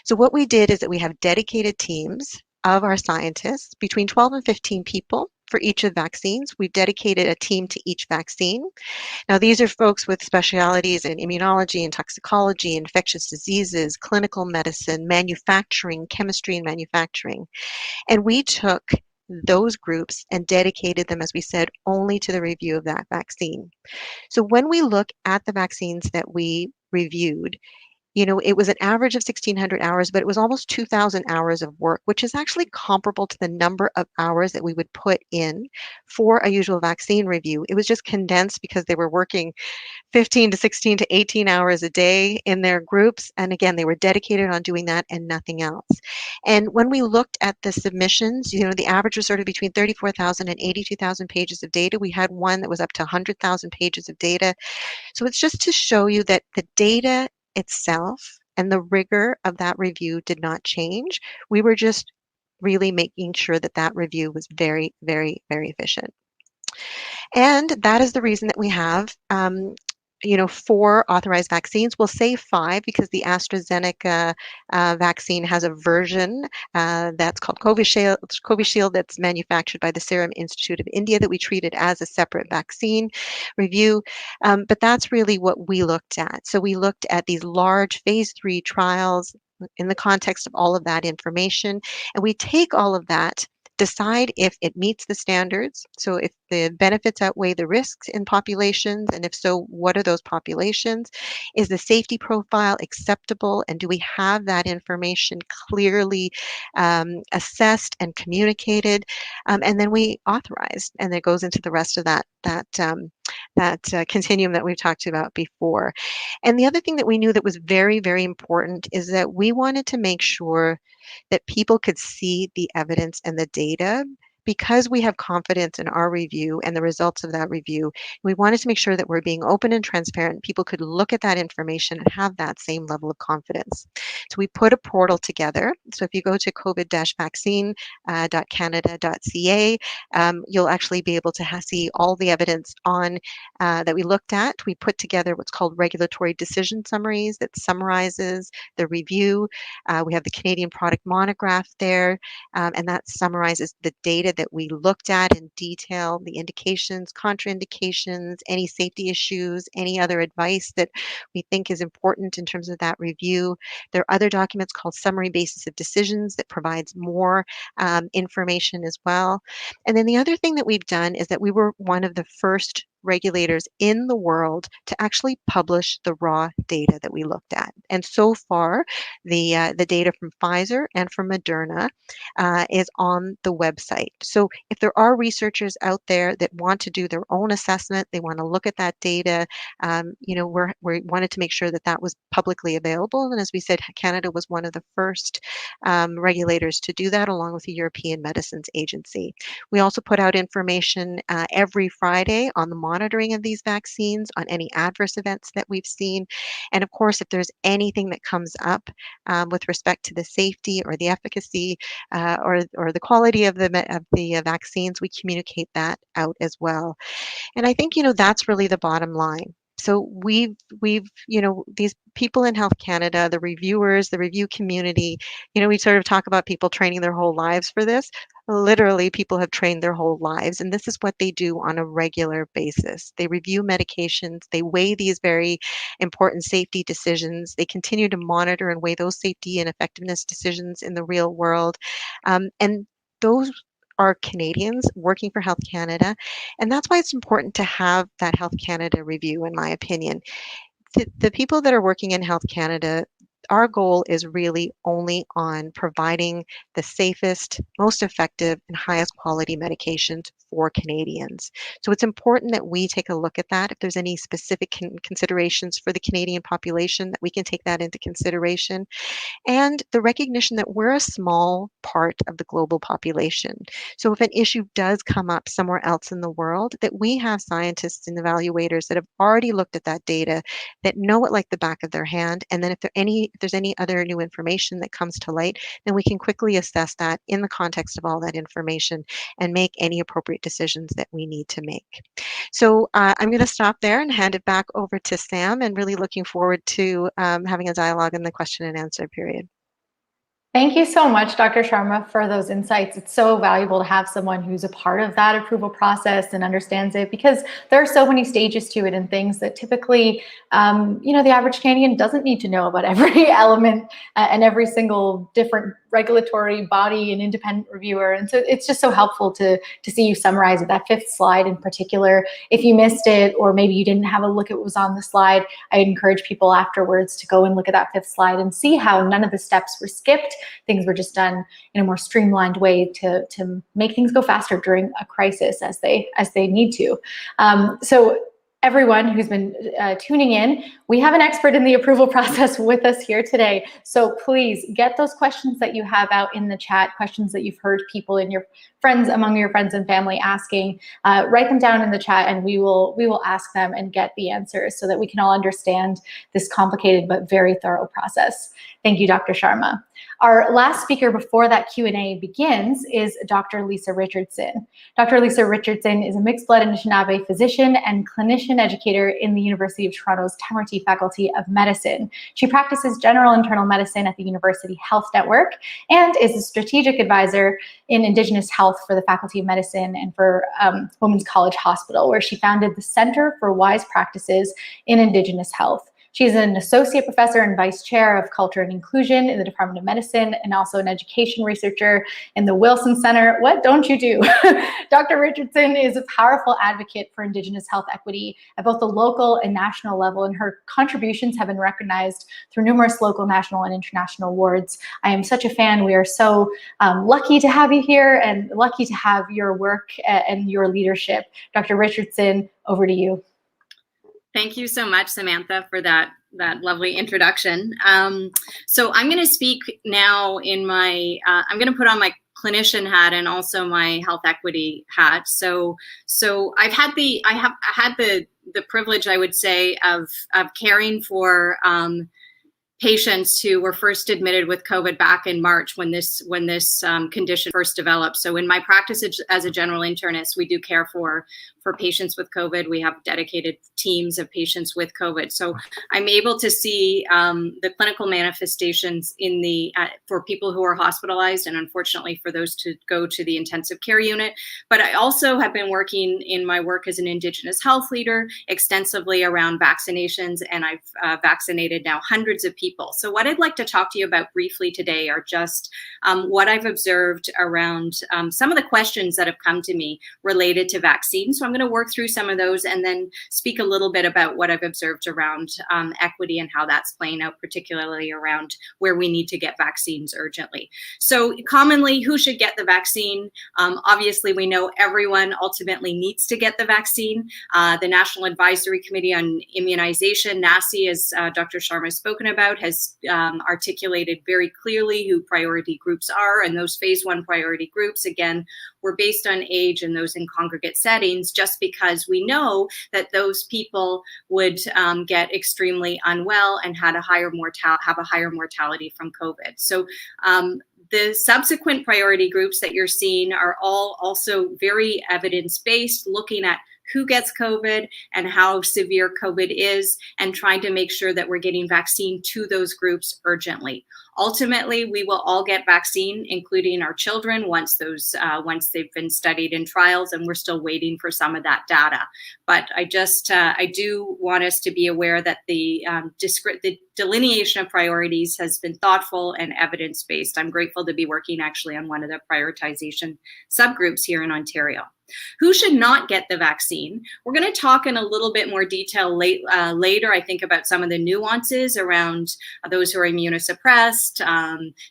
[SPEAKER 3] So what we did is that we have dedicated teams of our scientists, between 12 and 15 people for each of the vaccines. We've dedicated a team to each vaccine. Now, these are folks with specialities in immunology and toxicology, infectious diseases, clinical medicine, manufacturing, chemistry and manufacturing. And we took those groups and dedicated them, as we said, only to the review of that vaccine. So when we look at the vaccines that we reviewed, it was an average of 1,600 hours, but it was almost 2,000 hours of work, which is actually comparable to the number of hours that we would put in for a usual vaccine review. It was just condensed because they were working 15 to 16 to 18 hours a day in their groups. And again, they were dedicated on doing that and nothing else. And when we looked at the submissions, the average was sort of between 34,000 and 82,000 pages of data. We had one that was up to 100,000 pages of data. So it's just to show you that the data itself and the rigor of that review did not change. We were just really making sure that that review was very, very, very efficient. And that is the reason that we have 4 authorized vaccines. We'll say 5 because the AstraZeneca vaccine has a version that's called Covishield that's manufactured by the Serum Institute of India that we treated as a separate vaccine review. But that's really what we looked at. So we looked at these large phase 3 trials in the context of all of that information, and we take all of that, decide if it meets the standards. So if the benefits outweigh the risks in populations, and if so, what are those populations? Is the safety profile acceptable? And do we have that information clearly assessed and communicated? And then we authorize, and it goes into the rest of that continuum that we've talked about before. And the other thing that we knew that was very, very important is that we wanted to make sure that people could see the evidence and the data. Because we have confidence in our review and the results of that review, we wanted to make sure that we're being open and transparent. People could look at that information and have that same level of confidence. So we put a portal together. So if you go to covid-vaccine.canada.ca, you'll actually be able to see all the evidence on that we looked at. We put together what's called regulatory decision summaries that summarizes the review. We have the Canadian product monograph there, and that summarizes the data that we looked at in detail, the indications, contraindications, any safety issues, any other advice that we think is important in terms of that review. There are other documents called summary basis of decisions that provides more information as well. And then the other thing that we've done is that we were one of the first regulators in the world to actually publish the raw data that we looked at. And so far, the data from Pfizer and from Moderna is on the website. So if there are researchers out there that want to do their own assessment, they want to look at that data, we wanted to make sure that that was publicly available. And as we said, Canada was one of the first regulators to do that, along with the European Medicines Agency. We also put out information every Friday on the monitoring of these vaccines, on any adverse events that we've seen. And of course, if there's anything that comes up with respect to the safety or the efficacy or the quality of the vaccines, we communicate that out as well. And I think, that's really the bottom line. So these people in Health Canada, the reviewers, the review community, we sort of talk about people training their whole lives for this. Literally, people have trained their whole lives, and this is what they do on a regular basis. They review medications, they weigh these very important safety decisions, they continue to monitor and weigh those safety and effectiveness decisions in the real world. And those are Canadians working for Health Canada. And that's why it's important to have that Health Canada review, in my opinion. The people that are working in Health Canada, our goal is really only on providing the safest, most effective, and highest quality medications for Canadians. So it's important that we take a look at that. If there's any specific considerations for the Canadian population, that we can take that into consideration. And the recognition that we're a small part of the global population. So if an issue does come up somewhere else in the world, that we have scientists and evaluators that have already looked at that data, that know it like the back of their hand. And then if there's any other new information that comes to light, then we can quickly assess that in the context of all that information and make any appropriate decisions that we need to make. So I'm going to stop there and hand it back over to Sam, and really looking forward to having a dialogue in the question and answer period.
[SPEAKER 1] Thank you so much, Dr. Sharma, for those insights. It's so valuable to have someone who's a part of that approval process and understands it, because there are so many stages to it and things that typically, the average Canadian doesn't need to know about every element and every single different regulatory body and independent reviewer. And so it's just so helpful to see you summarize it. That fifth slide in particular, if you missed it, or maybe you didn't have a look at what was on the slide, I encourage people afterwards to go and look at that fifth slide and see how none of the steps were skipped. Things were just done in a more streamlined way to make things go faster during a crisis as they need to. So everyone who's been tuning in, we have an expert in the approval process with us here today. So please get those questions that you have out in the chat, questions that you've heard people among your friends and family asking, write them down in the chat, and we will ask them and get the answers so that we can all understand this complicated but very thorough process. Thank you, Dr. Sharma. Our last speaker before that Q&A begins is Dr. Lisa Richardson. Dr. Lisa Richardson is a mixed blood Anishinaabe physician and clinician educator in the University of Toronto's Tamarti Faculty of Medicine. She practices general internal medicine at the University Health Network and is a strategic advisor in Indigenous health for the Faculty of Medicine and for Women's College Hospital, where she founded the Center for Wise Practices in Indigenous Health. She's an associate professor and vice chair of culture and inclusion in the Department of Medicine, and also an education researcher in the Wilson Center. What don't you do? Dr. Richardson is a powerful advocate for Indigenous health equity at both the local and national level, and her contributions have been recognized through numerous local, national, and international awards. I am such a fan. We are so lucky to have you here and lucky to have your work and your leadership. Dr. Richardson, over to you.
[SPEAKER 4] Thank you so much, Samantha, for that lovely introduction. So I'm going to speak now in my, I'm going to put on my clinician hat and also my health equity hat. So I have had the privilege, I would say, of caring for patients who were first admitted with COVID back in March when this condition first developed. So in my practice as a general internist, we do care for patients with COVID. We have dedicated teams of patients with COVID. So I'm able to see the clinical manifestations for people who are hospitalized, and unfortunately for those to go to the intensive care unit. But I also have been working in my work as an Indigenous health leader extensively around vaccinations, and I've vaccinated now hundreds of people. So what I'd like to talk to you about briefly today are just what I've observed around some of the questions that have come to me related to vaccines. So I'm going to work through some of those and then speak a little bit about what I've observed around equity and how that's playing out, particularly around where we need to get vaccines urgently. So commonly, who should get the vaccine? Obviously, we know everyone ultimately needs to get the vaccine. The National Advisory Committee on Immunization, NACI, as Dr. Sharma has spoken about, has articulated very clearly who priority groups are, and those phase 1 priority groups, again, were based on age and those in congregate settings, just because we know that those people would get extremely unwell and had a higher mortality from COVID. So the subsequent priority groups that you're seeing are all also very evidence-based, looking at who gets COVID and how severe COVID is, and trying to make sure that we're getting vaccine to those groups urgently. Ultimately, we will all get vaccine, including our children, once they've been studied in trials, and we're still waiting for some of that data. But I do want us to be aware that the delineation of priorities has been thoughtful and evidence-based. I'm grateful to be working actually on one of the prioritization subgroups here in Ontario. Who should not get the vaccine? We're going to talk in a little bit more detail later, I think, about some of the nuances around those who are immunosuppressed,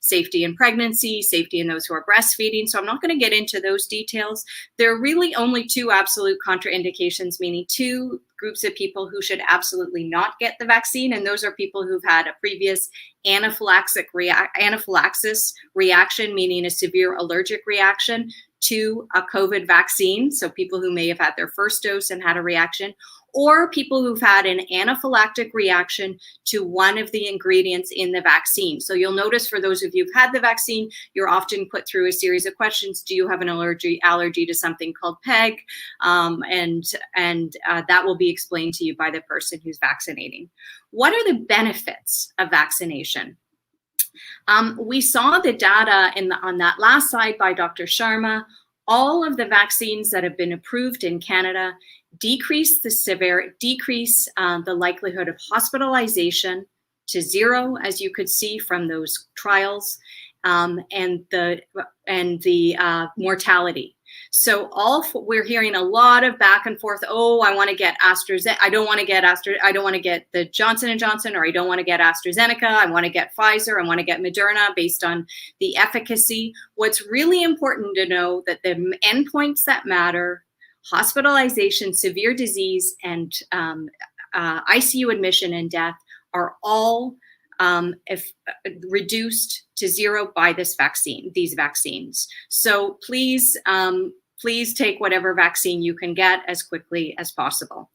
[SPEAKER 4] safety in pregnancy, safety in those who are breastfeeding. So I'm not going to get into those details. There are really only two absolute contraindications, meaning two groups of people who should absolutely not get the vaccine, and those are people who've had a previous anaphylaxis reaction, meaning a severe allergic reaction to a COVID vaccine, so people who may have had their first dose and had a reaction, or people who've had an anaphylactic reaction to one of the ingredients in the vaccine. So you'll notice for those of you who've had the vaccine, you're often put through a series of questions. Do you have an allergy to something called PEG? And that will be explained to you by the person who's vaccinating. What are the benefits of vaccination? We saw the data on that last slide by Dr. Sharma. All of the vaccines that have been approved in Canada decrease the likelihood of hospitalization to zero, as you could see from those trials, and the mortality. So we're hearing a lot of back and forth. Oh, I want to get AstraZeneca. I don't want to get the Johnson & Johnson, or I don't want to get AstraZeneca. I want to get Pfizer. I want to get Moderna based on the efficacy. What's really important to know that the endpoints that matter, hospitalization, severe disease, and ICU admission and death, are all reduced to zero by these vaccines. So please take whatever vaccine you can get as quickly as possible.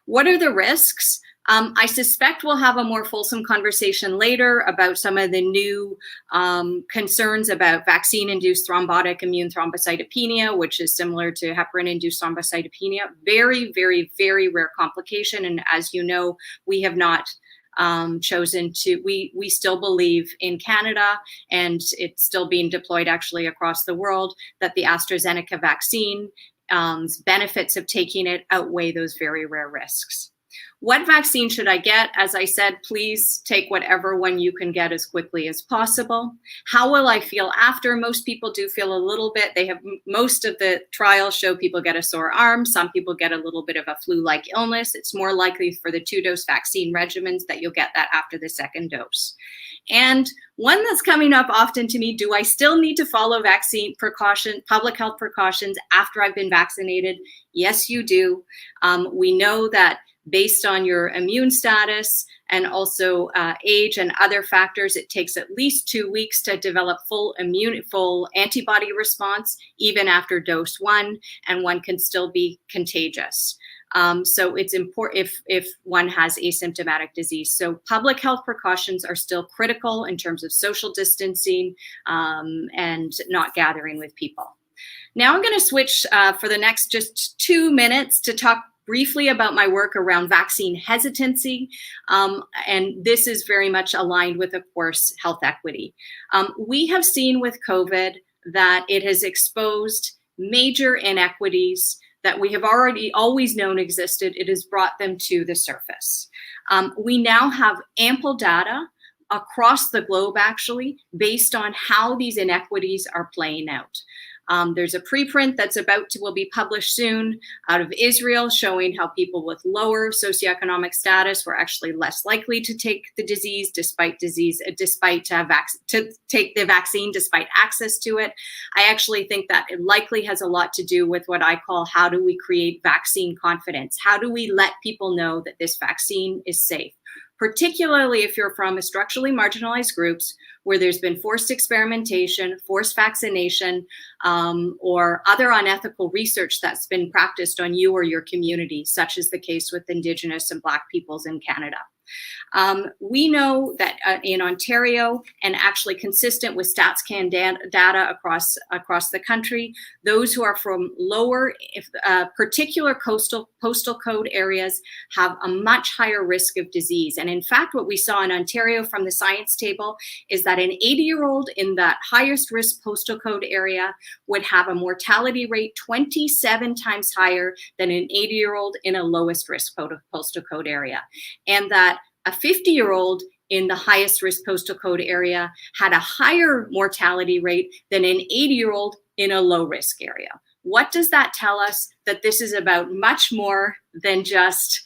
[SPEAKER 4] What are the risks? I suspect we'll have a more fulsome conversation later about some of the new concerns about vaccine-induced thrombotic immune thrombocytopenia, which is similar to heparin-induced thrombocytopenia. Very, very, very rare complication. And as you know, we have not chosen to, we still believe in Canada, and it's still being deployed actually across the world, that the AstraZeneca vaccine benefits of taking it outweigh those very rare risks. What vaccine should I get? As I said, please take whatever one you can get as quickly as possible. How will I feel after? Most people do feel a little bit. Most of the trials show people get a sore arm. Some people get a little bit of a flu-like illness. It's more likely for the 2-dose vaccine regimens that you'll get that after the second dose. And one that's coming up often to me, do I still need to follow public health precautions after I've been vaccinated? Yes, you do. We know that based on your immune status and also age and other factors, it takes at least 2 weeks to develop full antibody response, even after dose 1, and one can still be contagious. So it's important if one has asymptomatic disease. So public health precautions are still critical in terms of social distancing and not gathering with people. Now I'm going to switch for the next just 2 minutes to talk briefly about my work around vaccine hesitancy, and this is very much aligned with, of course, health equity. We have seen with COVID that it has exposed major inequities that we have always known existed. It has brought them to the surface. We now have ample data across the globe, actually, based on how these inequities are playing out. There's a preprint that's will be published soon out of Israel, showing how people with lower socioeconomic status were actually less likely to take the disease, to take the vaccine despite access to it. I actually think that it likely has a lot to do with what I call, how do we create vaccine confidence? How do we let people know that this vaccine is safe? particularly if you're from a structurally marginalized groups where there's been forced experimentation, forced vaccination, or other unethical research that's been practiced on you or your community, such as the case with Indigenous and Black peoples in Canada. We know that in Ontario, and actually consistent with StatsCan data across the country, those who are from lower, particular postal code areas have a much higher risk of disease. And in fact, what we saw in Ontario from the science table is that an 80-year-old in that highest risk postal code area would have a mortality rate 27 times higher than an 80-year-old in a lowest risk postal code area. And that a 50-year-old in the highest risk postal code area had a higher mortality rate than an 80-year-old in a low risk area. What does that tell us? That this is about much more than just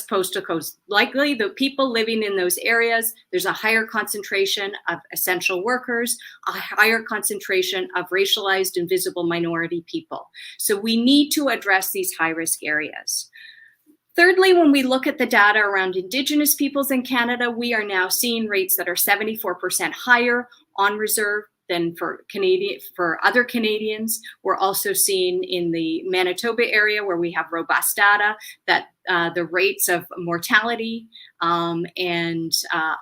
[SPEAKER 4] postal codes. Likely the people living in those areas, there's a higher concentration of essential workers, a higher concentration of racialized and visible minority people. So we need to address these high risk areas. Thirdly, when we look at the data around Indigenous peoples in Canada, we are now seeing rates that are 74% higher on reserve than for other Canadians. We're also seeing in the Manitoba area, where we have robust data, that the rates of mortality and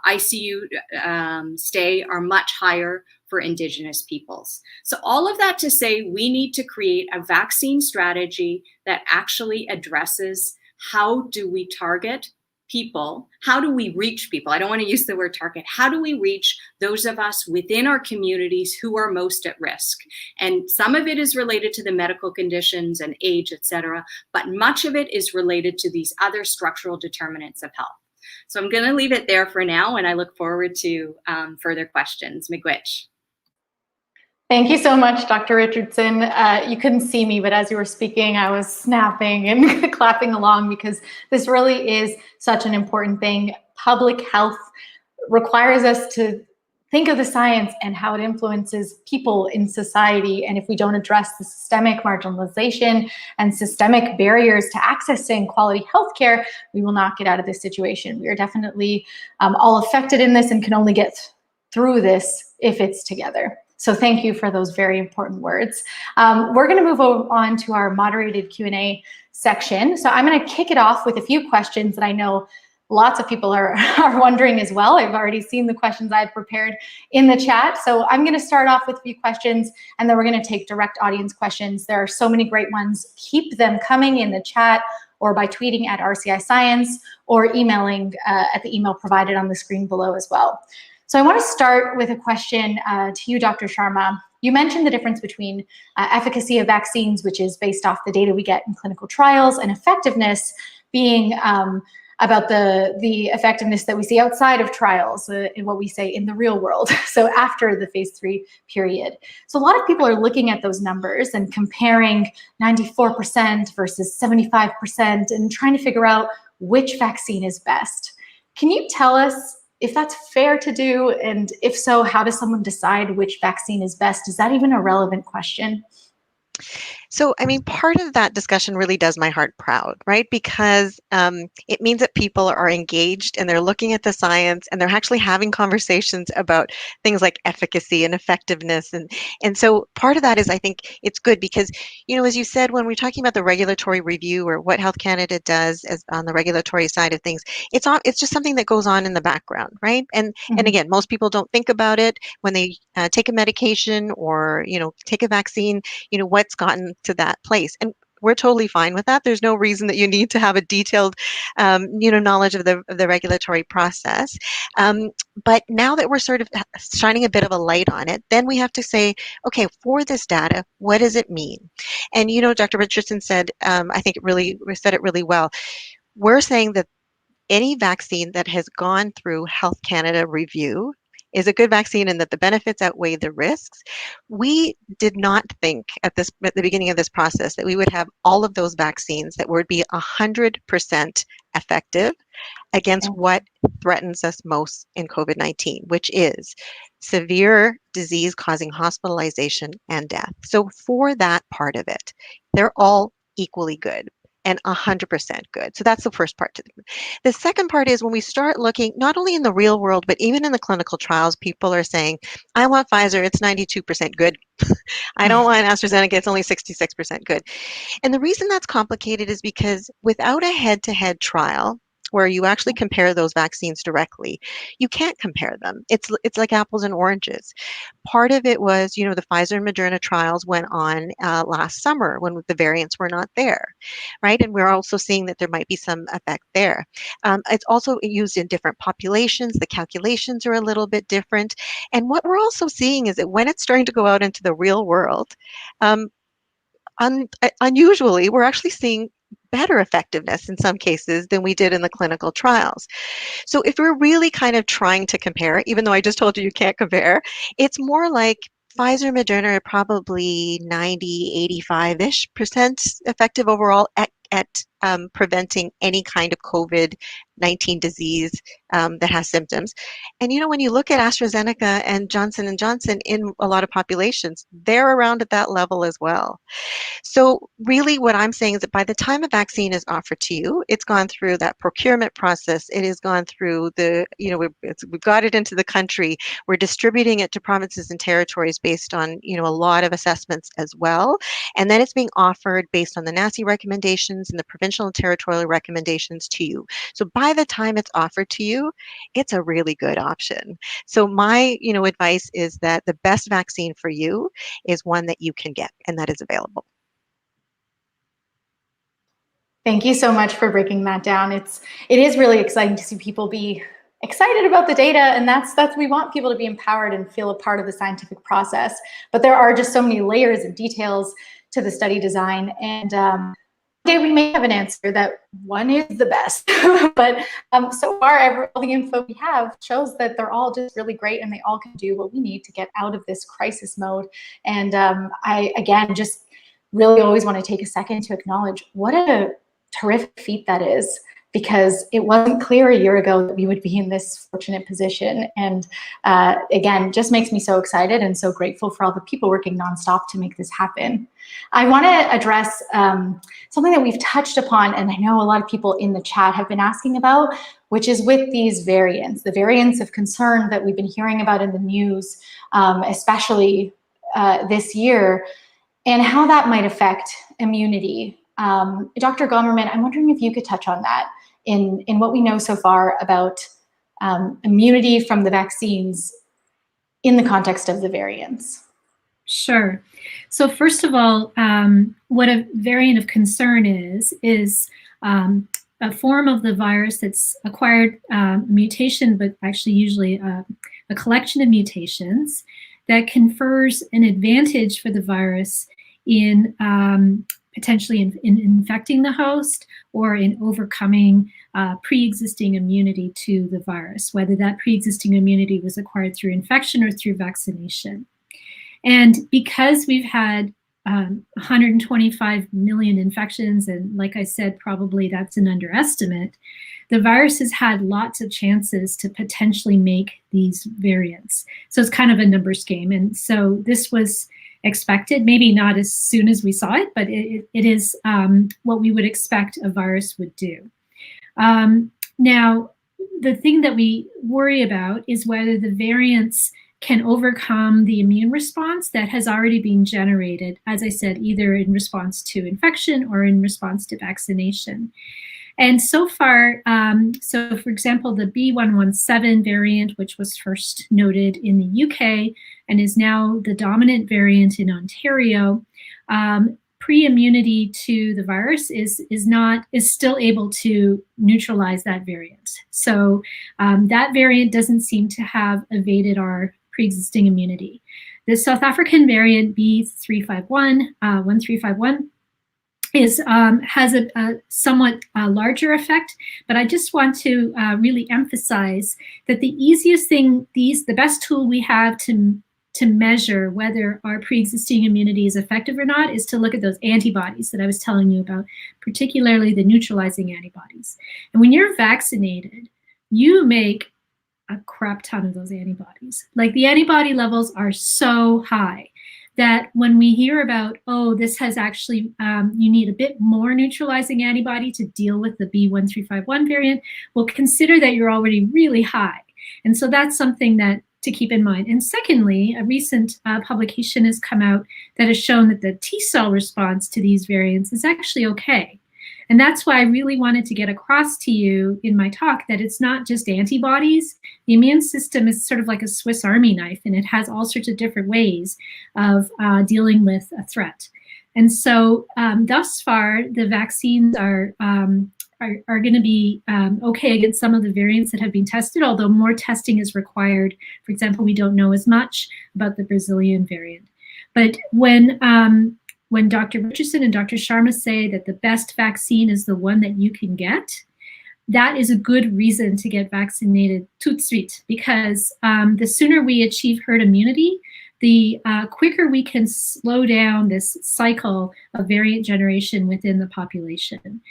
[SPEAKER 4] ICU stay are much higher for Indigenous peoples. So all of that to say, we need to create a vaccine strategy that actually addresses how do we target people? How do we reach people? I don't want to use the word target. How do we reach those of us within our communities who are most at risk? And some of it is related to the medical conditions and age, et cetera, but much of it is related to these other structural determinants of health. So I'm going to leave it there for now, and I look forward to further questions. Miigwech.
[SPEAKER 1] Thank you so much, Dr. Richardson. You couldn't see me, but as you were speaking, I was snapping and clapping along, because this really is such an important thing. Public health requires us to think of the science and how it influences people in society. And if we don't address the systemic marginalization and systemic barriers to accessing quality healthcare, we will not get out of this situation. We are definitely all affected in this and can only get through this if it's together. So thank you for those very important words. We're going to move on to our moderated Q&A section. So I'm going to kick it off with a few questions that I know lots of people are wondering as well. I've already seen the questions I had prepared in the chat. So I'm going to start off with a few questions, and then we're going to take direct audience questions. There are so many great ones. Keep them coming in the chat, or by tweeting at RCIScience, or emailing at the email provided on the screen below as well. So I want to start with a question to you, Dr. Sharma. You mentioned the difference between efficacy of vaccines, which is based off the data we get in clinical trials, and effectiveness being about the effectiveness that we see outside of trials, in what we say in the real world, so after the phase 3 period. So a lot of people are looking at those numbers and comparing 94% versus 75% and trying to figure out which vaccine is best. Can you tell us if that's fair to do, and if so, how does someone decide which vaccine is best? Is that even a relevant question?
[SPEAKER 3] So, I mean, part of that discussion really does my heart proud, right? Because it means that people are engaged and they're looking at the science and they're actually having conversations about things like efficacy and effectiveness. And so part of that is, I think it's good because, you know, as you said, when we're talking about the regulatory review or what Health Canada does as on the regulatory side of things, it's just something that goes on in the background, right? And again, most people don't think about it when they take a medication or, you know, take a vaccine, you know, what's gotten to that place. And we're totally fine with that. There's no reason that you need to have a detailed, you know, knowledge of the regulatory process. But now that we're sort of shining a bit of a light on it, then we have to say, okay, for this data, what does it mean? And, you know, Dr. Richardson said, I think we said it really well. We're saying that any vaccine that has gone through Health Canada review is a good vaccine and that the benefits outweigh the risks. We did not think at the beginning of this process that we would have all of those vaccines that would be 100% effective against what threatens us most in COVID-19, which is severe disease causing hospitalization and death. So for that part of it, they're all equally good. and 100% good. So that's the first part. The second part is when we start looking, not only in the real world, but even in the clinical trials, people are saying, I want Pfizer, it's 92% good. I don't want AstraZeneca, it's only 66% good. And the reason that's complicated is because without a head-to-head trial, where you actually compare those vaccines directly, you can't compare them. It's like apples and oranges. Part of it was, the Pfizer and Moderna trials went on last summer when the variants were not there, right? And we're also seeing that there might be some effect there. It's also used in different populations. The calculations are a little bit different. And what we're also seeing is that when it's starting to go out into the real world, unusually, we're actually seeing better effectiveness in some cases than we did in the clinical trials. So if we're really kind of trying to compare, even though I just told you can't compare, it's more like Pfizer, Moderna are probably 90, 85-ish% effective overall at preventing any kind of COVID-19 disease that has symptoms. And when you look at AstraZeneca and Johnson & Johnson in a lot of populations, they're around at that level as well. So really what I'm saying is that by the time a vaccine is offered to you, it's gone through that procurement process. It has gone through we've got it into the country. We're distributing it to provinces and territories based on, a lot of assessments as well. And then it's being offered based on the NACI recommendations and the provincial and territorial recommendations to you. So by the time it's offered to you, it's a really good option. So my, advice is that the best vaccine for you is one that you can get and that is available.
[SPEAKER 1] Thank you so much for breaking that down. It is really exciting to see people be excited about the data, and that's we want people to be empowered and feel a part of the scientific process. But there are just so many layers and details to the study design, and okay, we may have an answer that one is the best. But so far, all the info we have shows that they're all just really great, and they all can do what we need to get out of this crisis mode. And I again just really always want to take a second to acknowledge what a terrific feat that is, because it wasn't clear a year ago that we would be in this fortunate position. And again, just makes me so excited and so grateful for all the people working nonstop to make this happen. I want to address something that we've touched upon, and I know a lot of people in the chat have been asking about, which is with these variants, the variants of concern that we've been hearing about in the news, especially this year, and how that might affect immunity. Dr. Gomerman, I'm wondering if you could touch on that in what we know so far about immunity from the vaccines in the context of the variants.
[SPEAKER 2] Sure. So first of all, what a variant of concern is a form of the virus that's acquired mutation, but actually usually a collection of mutations that confers an advantage for the virus in potentially in infecting the host or in overcoming pre-existing immunity to the virus, whether that pre-existing immunity was acquired through infection or through vaccination. And because we've had 125 million infections, and like I said, probably that's an underestimate, the virus has had lots of chances to potentially make these variants. So it's kind of a numbers game. And so this was expected, maybe not as soon as we saw it, but it is what we would expect a virus would do. Now, the thing that we worry about is whether the variants can overcome the immune response that has already been generated, as I said, either in response to infection or in response to vaccination. And so far, so for example, the B117 variant, which was first noted in the UK and is now the dominant variant in Ontario, pre-immunity to the virus is still able to neutralize that variant. So that variant doesn't seem to have evaded our pre-existing immunity. The South African variant B1351 has a somewhat larger effect, but I just want to really emphasize that the easiest thing, the best tool we have to measure whether our pre-existing immunity is effective or not is to look at those antibodies that I was telling you about, particularly the neutralizing antibodies. And when you're vaccinated, you make a crap ton of those antibodies. Like, the antibody levels are so high that when we hear about, oh, this has actually, you need a bit more neutralizing antibody to deal with the B1351 variant, we'll consider that you're already really high. And so that's something that to keep in mind. And secondly, a recent publication has come out that has shown that the T cell response to these variants is actually okay. And that's why I really wanted to get across to you in my talk that it's not just antibodies. The immune system is sort of like a Swiss Army knife, and it has all sorts of different ways of dealing with a threat. And so thus far, the vaccines are going to be okay against some of the variants that have been tested, although more testing is required. For example, we don't know as much about the Brazilian variant. But when Dr. Richardson and Dr. Sharma say that the best vaccine is the one that you can get, that is a good reason to get vaccinated tout de suite, because the sooner we achieve herd immunity, the quicker we can slow down this cycle of variant generation within the population.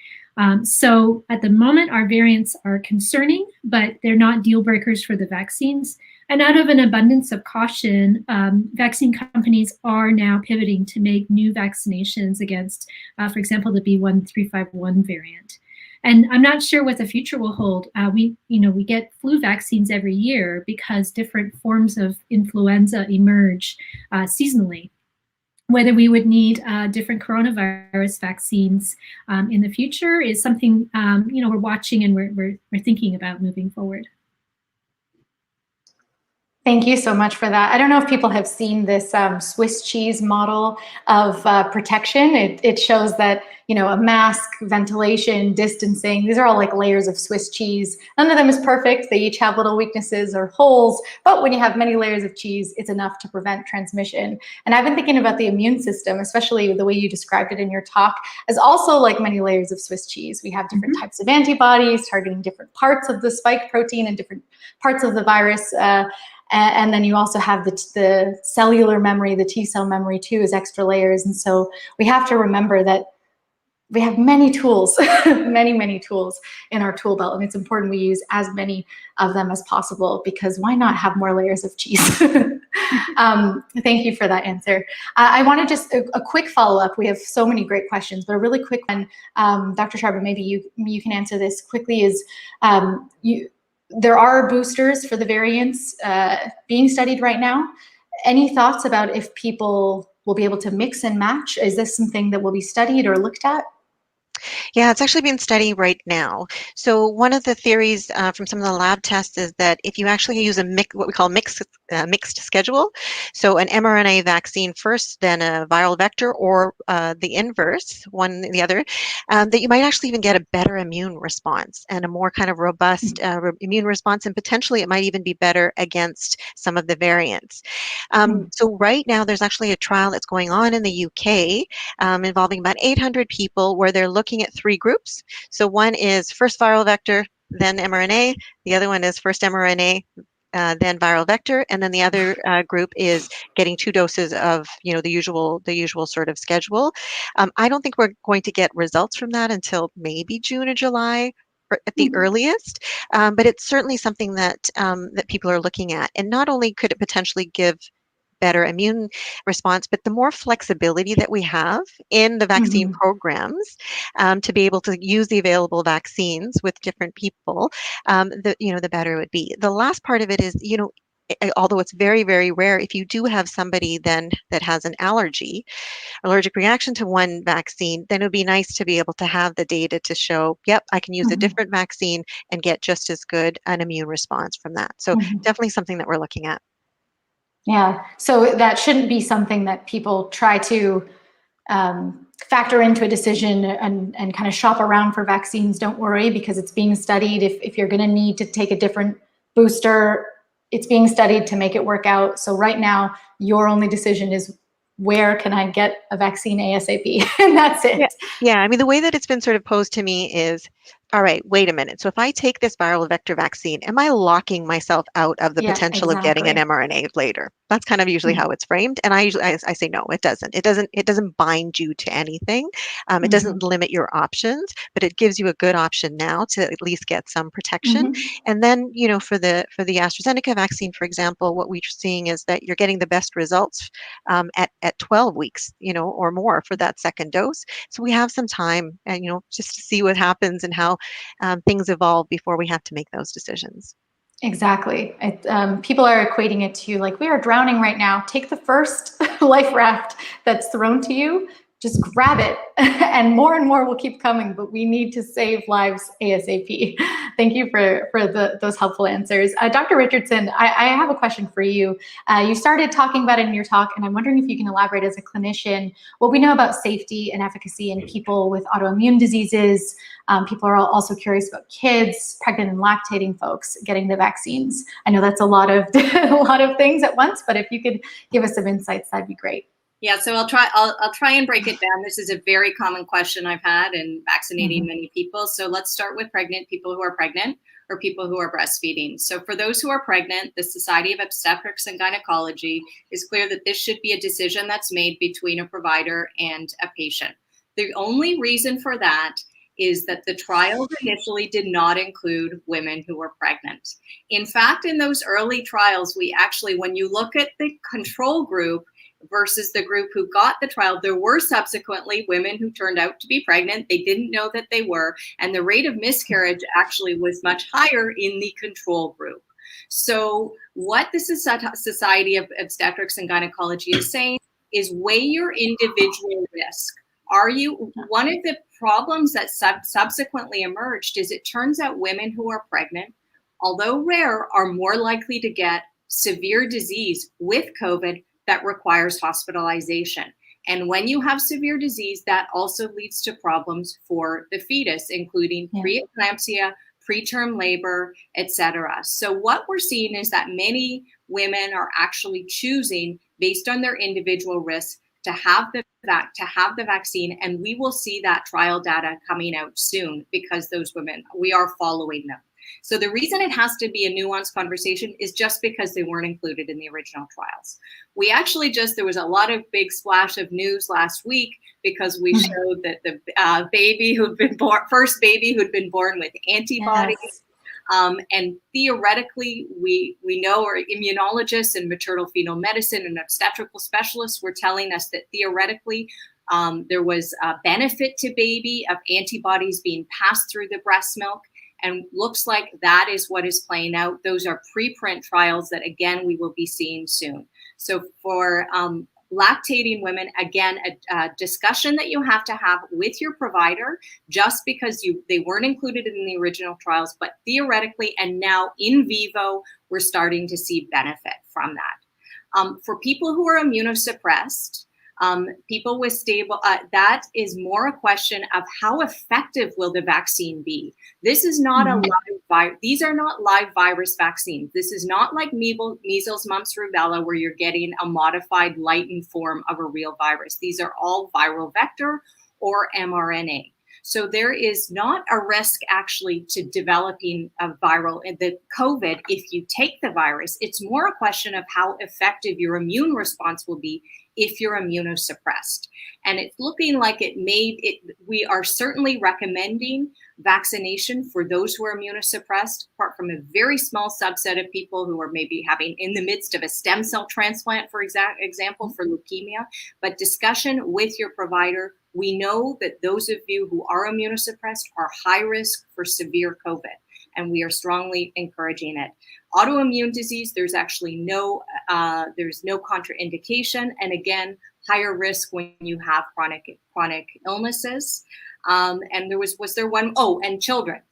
[SPEAKER 2] So at the moment, our variants are concerning, but they're not deal breakers for the vaccines. And out of an abundance of caution, vaccine companies are now pivoting to make new vaccinations against, for example, the B1351 variant. And I'm not sure what the future will hold. We get flu vaccines every year because different forms of influenza emerge seasonally. Whether we would need different coronavirus vaccines in the future is something we're watching and we're thinking about moving forward.
[SPEAKER 1] Thank you so much for that. I don't know if people have seen this Swiss cheese model of protection. It shows that, a mask, ventilation, distancing, these are all like layers of Swiss cheese. None of them is perfect. They each have little weaknesses or holes, but when you have many layers of cheese, it's enough to prevent transmission. And I've been thinking about the immune system, especially the way you described it in your talk, as also like many layers of Swiss cheese. We have different types of antibodies targeting different parts of the spike protein and different parts of the virus. And then you also have the cellular memory, the T cell memory too, as extra layers. And so we have to remember that we have many tools, many tools in our tool belt. And it's important we use as many of them as possible, because why not have more layers of cheese? Thank you for that answer. I want to just a quick follow-up. We have so many great questions, but a really quick one. Dr. Sharma, maybe you can answer this quickly, is there are boosters for the variants being studied right now. Any thoughts about if people will be able to mix and match? Is this something that will be studied or looked at?
[SPEAKER 3] Yeah, it's actually being studied right now. So one of the theories from some of the lab tests is that if you actually use what we call mixed schedule, so an mRNA vaccine first, then a viral vector, or the inverse, one the other, that you might actually even get a better immune response and a more kind of robust immune response, and potentially it might even be better against some of the variants. So right now there's actually a trial that's going on in the UK involving about 800 people, where they're looking at 3 groups. So one is first viral vector, then mRNA. The other one is first mRNA, then viral vector, and then the other group is getting 2 doses of the usual sort of schedule. I don't think we're going to get results from that until maybe June or July, or at the earliest, but it's certainly something that that people are looking at. And not only could it potentially give better immune response, but the more flexibility that we have in the vaccine programs to be able to use the available vaccines with different people, the better it would be. The last part of it is, although it's very, very rare, if you do have somebody then that has an allergic reaction to one vaccine, then it would be nice to be able to have the data to show, yep, I can use a different vaccine and get just as good an immune response from that. So definitely something that we're looking at.
[SPEAKER 1] Yeah, so that shouldn't be something that people try to factor into a decision and kind of shop around for vaccines. Don't worry, because it's being studied. If you're going to need to take a different booster, it's being studied to make it work out. So right now, your only decision is, where can I get a vaccine ASAP? And that's it.
[SPEAKER 3] Yeah, I mean, the way that it's been sort of posed to me is, all right, wait a minute. So if I take this viral vector vaccine, am I locking myself out of the
[SPEAKER 1] Yeah,
[SPEAKER 3] potential of getting an
[SPEAKER 1] exactly.
[SPEAKER 3] mRNA later? That's kind of usually how it's framed. And I say, no, it doesn't. It doesn't bind you to anything. It doesn't limit your options, but it gives you a good option now to at least get some protection. And then, for the AstraZeneca vaccine, for example, what we're seeing is that you're getting the best results at 12 weeks, or more for that second dose. So we have some time, and just to see what happens and how things evolve before we have to make those decisions.
[SPEAKER 1] Exactly. People are equating it to like, we are drowning right now. Take the first life raft that's thrown to you, just grab it, and more will keep coming, but we need to save lives ASAP. Thank you for those helpful answers. Dr. Richardson, I have a question for you. You started talking about it in your talk, and I'm wondering if you can elaborate as a clinician what we know about safety and efficacy in people with autoimmune diseases. People are also curious about kids, pregnant and lactating folks getting the vaccines. I know that's a lot of things at once, but if you could give us some insights, that'd be great.
[SPEAKER 4] Yeah, so I'll try and break it down. This is a very common question I've had in vaccinating many people. So let's start with people who are pregnant or people who are breastfeeding. So for those who are pregnant, the Society of Obstetrics and Gynecology is clear that this should be a decision that's made between a provider and a patient. The only reason for that is that the trials initially did not include women who were pregnant. In fact, in those early trials, we actually, when you look at the control group versus the group who got the trial, there were subsequently women who turned out to be pregnant. They didn't know that they were, and the rate of miscarriage actually was much higher in the control group. So what the Society of Obstetrics and Gynecology is saying is weigh your individual risk. One of the problems that subsequently emerged is it turns out women who are pregnant, although rare, are more likely to get severe disease with COVID that requires hospitalization. And when you have severe disease, that also leads to problems for the fetus, including preeclampsia, preterm labor, etc. So what we're seeing is that many women are actually choosing, based on their individual risk, to have the vaccine, and we will see that trial data coming out soon because those women, we are following them. So the reason it has to be a nuanced conversation is just because they weren't included in the original trials. We actually there was a lot of big splash of news last week because we showed that the first baby who'd been born with antibodies.
[SPEAKER 1] Yes.
[SPEAKER 4] And theoretically, we know our immunologists and maternal fetal medicine and obstetrical specialists were telling us that theoretically there was a benefit to baby of antibodies being passed through the breast milk. And looks like that is what is playing out. Those are preprint trials that, again, we will be seeing soon. So for lactating women, again, a discussion that you have to have with your provider, just because they weren't included in the original trials, but theoretically and now in vivo, we're starting to see benefit from that. For people who are immunosuppressed, people with stable, that is more a question of how effective will the vaccine be. This is not a live virus. These are not live virus vaccines. This is not like measles, mumps, rubella, where you're getting a modified lightened form of a real virus. These are all viral vector or mRNA. So there is not a risk actually to developing a the COVID if you take the virus. It's more a question of how effective your immune response will be if you're immunosuppressed. And it's looking like we are certainly recommending vaccination for those who are immunosuppressed, apart from a very small subset of people who are maybe having in the midst of a stem cell transplant, for example, for leukemia. But discussion with your provider. We know that those of you who are immunosuppressed are high risk for severe COVID, and we are strongly encouraging it. Autoimmune disease, there's actually no contraindication, and again, higher risk when you have chronic illnesses. And was there one? Oh, and children.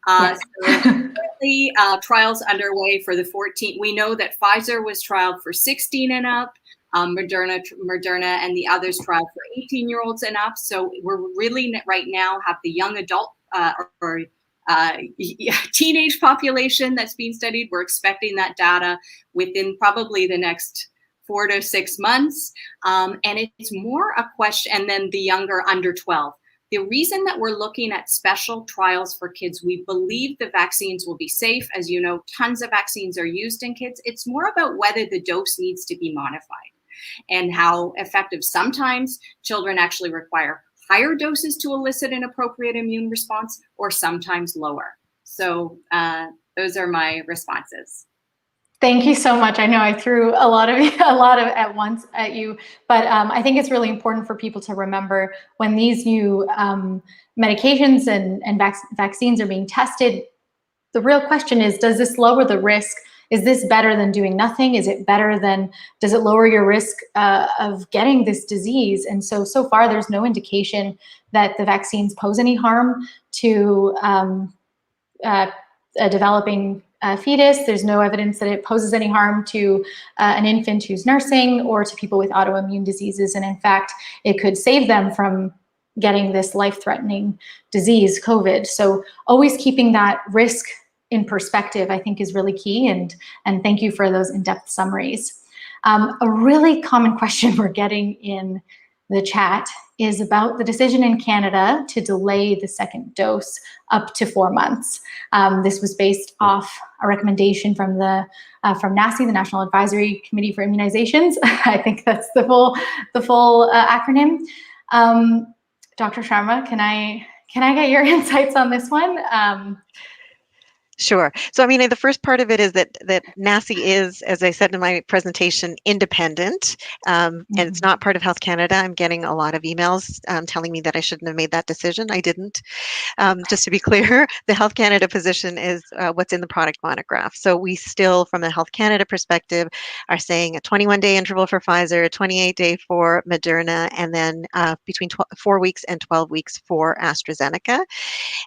[SPEAKER 1] Yes.
[SPEAKER 4] So currently, trials underway for the 14. We know that Pfizer was trialed for 16 and up. Moderna and the others trial for 18-year-olds and up. So we're really right now have the young adult teenage population that's being studied. We're expecting that data within probably the next 4 to 6 months. And it's more a question, and then the younger under 12. The reason that we're looking at special trials for kids, we believe the vaccines will be safe. As you know, tons of vaccines are used in kids. It's more about whether the dose needs to be modified and how effective. Sometimes children actually require higher doses to elicit an appropriate immune response, or sometimes lower. So those are my responses.
[SPEAKER 1] Thank you so much. I know I threw a lot of at once at you, but I think it's really important for people to remember when these new medications and vaccines are being tested. The real question is, does this lower the risk? Is this better than doing nothing? Is it better than, does it lower your risk of getting this disease? And so far, there's no indication that the vaccines pose any harm to a developing fetus. There's no evidence that it poses any harm to an infant who's nursing or to people with autoimmune diseases. And in fact, it could save them from getting this life-threatening disease, COVID. So always keeping that risk in perspective, I think, is really key. And thank you for those in-depth summaries. A really common question we're getting in the chat is about the decision in Canada to delay the second dose up to 4 months. This was based off a recommendation from NACI, the National Advisory Committee for Immunizations. I think that's the full acronym. Dr. Sharma, can I get your insights on this one?
[SPEAKER 3] Sure. So, I mean, the first part of it is that NACI is, as I said in my presentation, independent, and it's not part of Health Canada. I'm getting a lot of emails telling me that I shouldn't have made that decision. I didn't. Just to be clear, the Health Canada position is what's in the product monograph. So we still, from a Health Canada perspective, are saying a 21-day interval for Pfizer, a 28-day for Moderna, and then between 4 weeks and 12 weeks for AstraZeneca.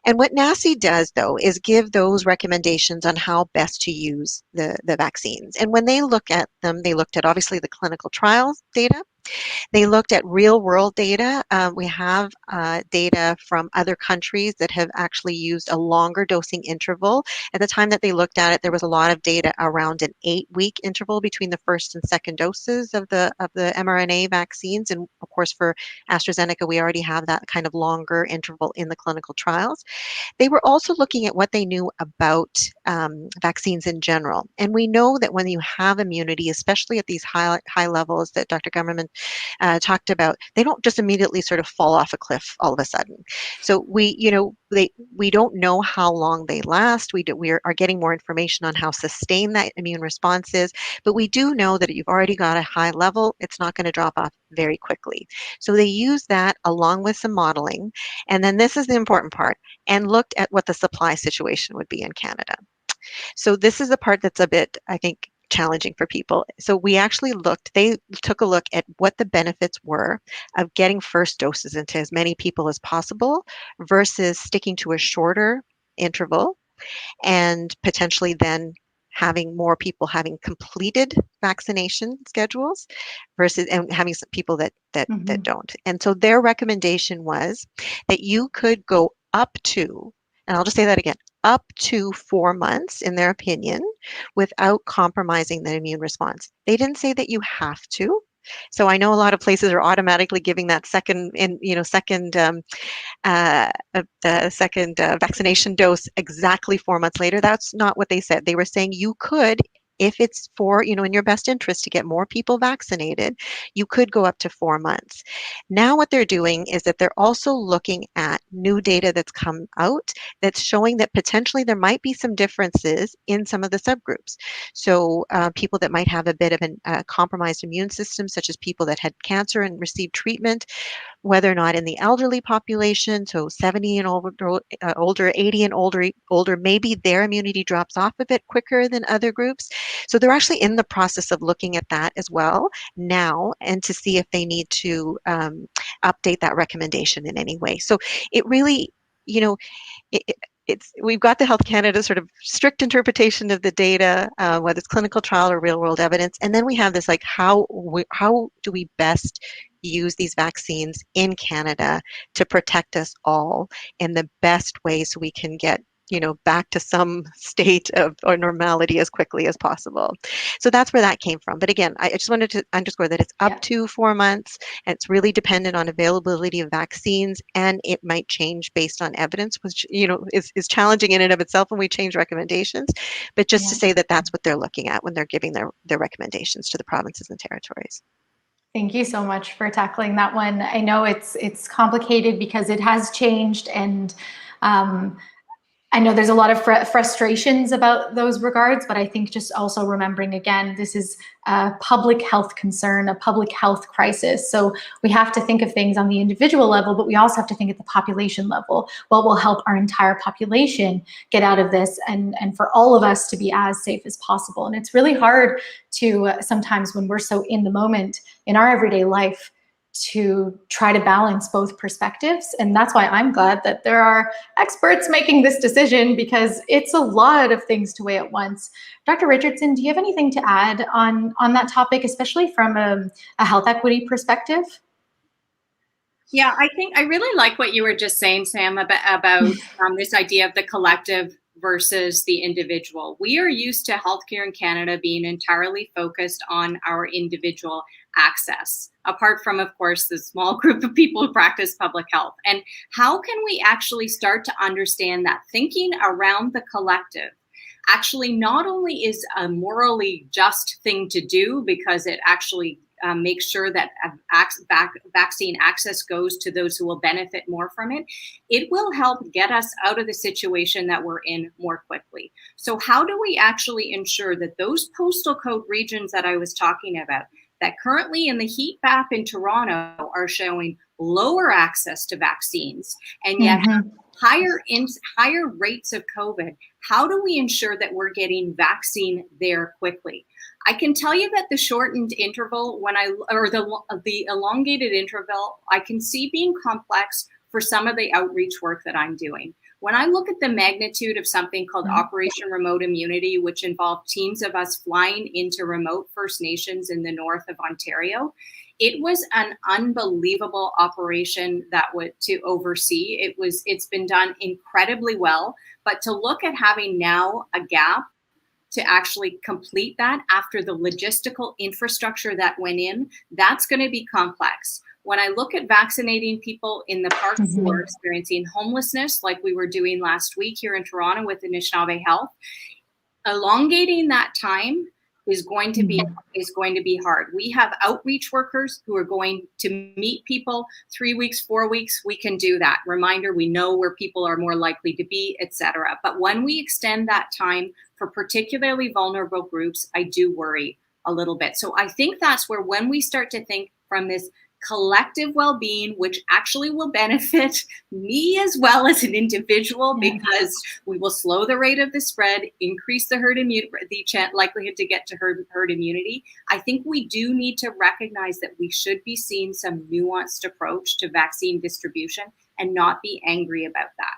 [SPEAKER 3] And what NACI does, though, is give those recommendations on how best to use the vaccines. And when they look at them, they looked at obviously the clinical trials data. They looked at real-world data. We have data from other countries that have actually used a longer dosing interval. At the time that they looked at it, there was a lot of data around an 8-week interval between the first and second doses of the mRNA vaccines. And of course, for AstraZeneca, we already have that kind of longer interval in the clinical trials. They were also looking at what they knew about vaccines in general. And we know that when you have immunity, especially at these high levels that Dr. Gummerman talked about, they don't just immediately sort of fall off a cliff all of a sudden. So we don't know how long they last. We are getting more information on how sustained that immune response is, but we do know that if you've already got a high level, it's not going to drop off very quickly. So they use that along with some modeling, and then this is the important part, and looked at what the supply situation would be in Canada. So this is the part that's a bit, I think, challenging for people. So they took a look at what the benefits were of getting first doses into as many people as possible versus sticking to a shorter interval and potentially then having more people having completed vaccination schedules versus and having some people that don't. And so their recommendation was that you could go up to, and I'll just say that again, up to 4 months, in their opinion, without compromising the immune response. They didn't say that you have to. So I know a lot of places are automatically giving that second vaccination dose exactly 4 months later. That's not what they said. They were saying you could, if it's for, in your best interest to get more people vaccinated, you could go up to 4 months. Now what they're doing is that they're also looking at new data that's come out that's showing that potentially there might be some differences in some of the subgroups. So people that might have a bit of a compromised immune system, such as people that had cancer and received treatment, whether or not in the elderly population, so 70 and older, 80 and older, maybe their immunity drops off a bit quicker than other groups. So they're actually in the process of looking at that as well now, and to see if they need to update that recommendation in any way. So it really, we've got the Health Canada sort of strict interpretation of the data, whether it's clinical trial or real world evidence. And then we have this, like, how do we best use these vaccines in Canada to protect us all in the best way so we can get back to some state of or normality as quickly as possible. So that's where that came from. But again, I just wanted to underscore that it's up to 4 months, and it's really dependent on availability of vaccines, and it might change based on evidence, which is challenging in and of itself when we change recommendations. But just to say that that's what they're looking at when they're giving their recommendations to the provinces and territories.
[SPEAKER 1] Thank you so much for tackling that one. I know it's complicated because it has changed, and I know there's a lot of frustrations about those regards, but I think just also remembering, again, this is a public health concern, a public health crisis. So we have to think of things on the individual level, but we also have to think at the population level. What will help our entire population get out of this, and for all of us to be as safe as possible? And it's really hard to sometimes, when we're so in the moment in our everyday life, to try to balance both perspectives. And that's why I'm glad that there are experts making this decision, because it's a lot of things to weigh at once. Dr. Richardson, do you have anything to add on that topic, especially from a health equity perspective?
[SPEAKER 4] Yeah, I think I really like what you were just saying, Sam, about this idea of the collective versus the individual. We are used to healthcare in Canada being entirely focused on our individual access, apart from, of course, the small group of people who practice public health. And how can we actually start to understand that thinking around the collective actually not only is a morally just thing to do, because it actually make sure that vaccine access goes to those who will benefit more from it, it will help get us out of the situation that we're in more quickly. So how do we actually ensure that those postal code regions that I was talking about, that currently in the heat map in Toronto are showing lower access to vaccines, and yet higher rates of COVID, how do we ensure that we're getting vaccine there quickly? I can tell you that the shortened interval, the elongated interval, I can see being complex for some of the outreach work that I'm doing. When I look at the magnitude of something called Operation Remote Immunity, which involved teams of us flying into remote First Nations in the north of Ontario, it was an unbelievable operation to oversee. It's been done incredibly well, but to look at having now a gap to actually complete that after the logistical infrastructure that went in, that's going to be complex. When I look at vaccinating people in the parks who are experiencing homelessness, like we were doing last week here in Toronto with Anishinaabe Health, elongating that time is going to be hard. We have outreach workers who are going to meet people 3 weeks, 4 weeks. We can do that. Reminder, we know where people are more likely to be, etc. But when we extend that time for particularly vulnerable groups, I do worry a little bit. So I think that's where, when we start to think from this collective well-being, which actually will benefit me as well as an individual, because we will slow the rate of the spread, increase the likelihood to get to herd immunity. I think we do need to recognize that we should be seeing some nuanced approach to vaccine distribution and not be angry about that.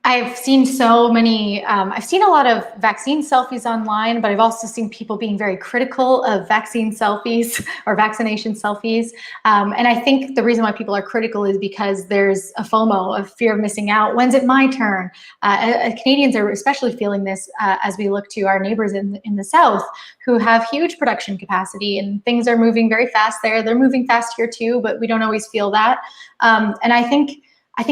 [SPEAKER 1] I've seen so many, I've seen a lot of vaccine selfies online, but I've also seen people being very critical of vaccine selfies or vaccination selfies. And I think the reason why people are critical is because there's a FOMO, of fear of missing out. When's it my turn? Canadians are especially feeling this as we look to our neighbors in the South, who have huge production capacity, and things are moving very fast there. They're moving fast here too, but we don't always feel that. And I think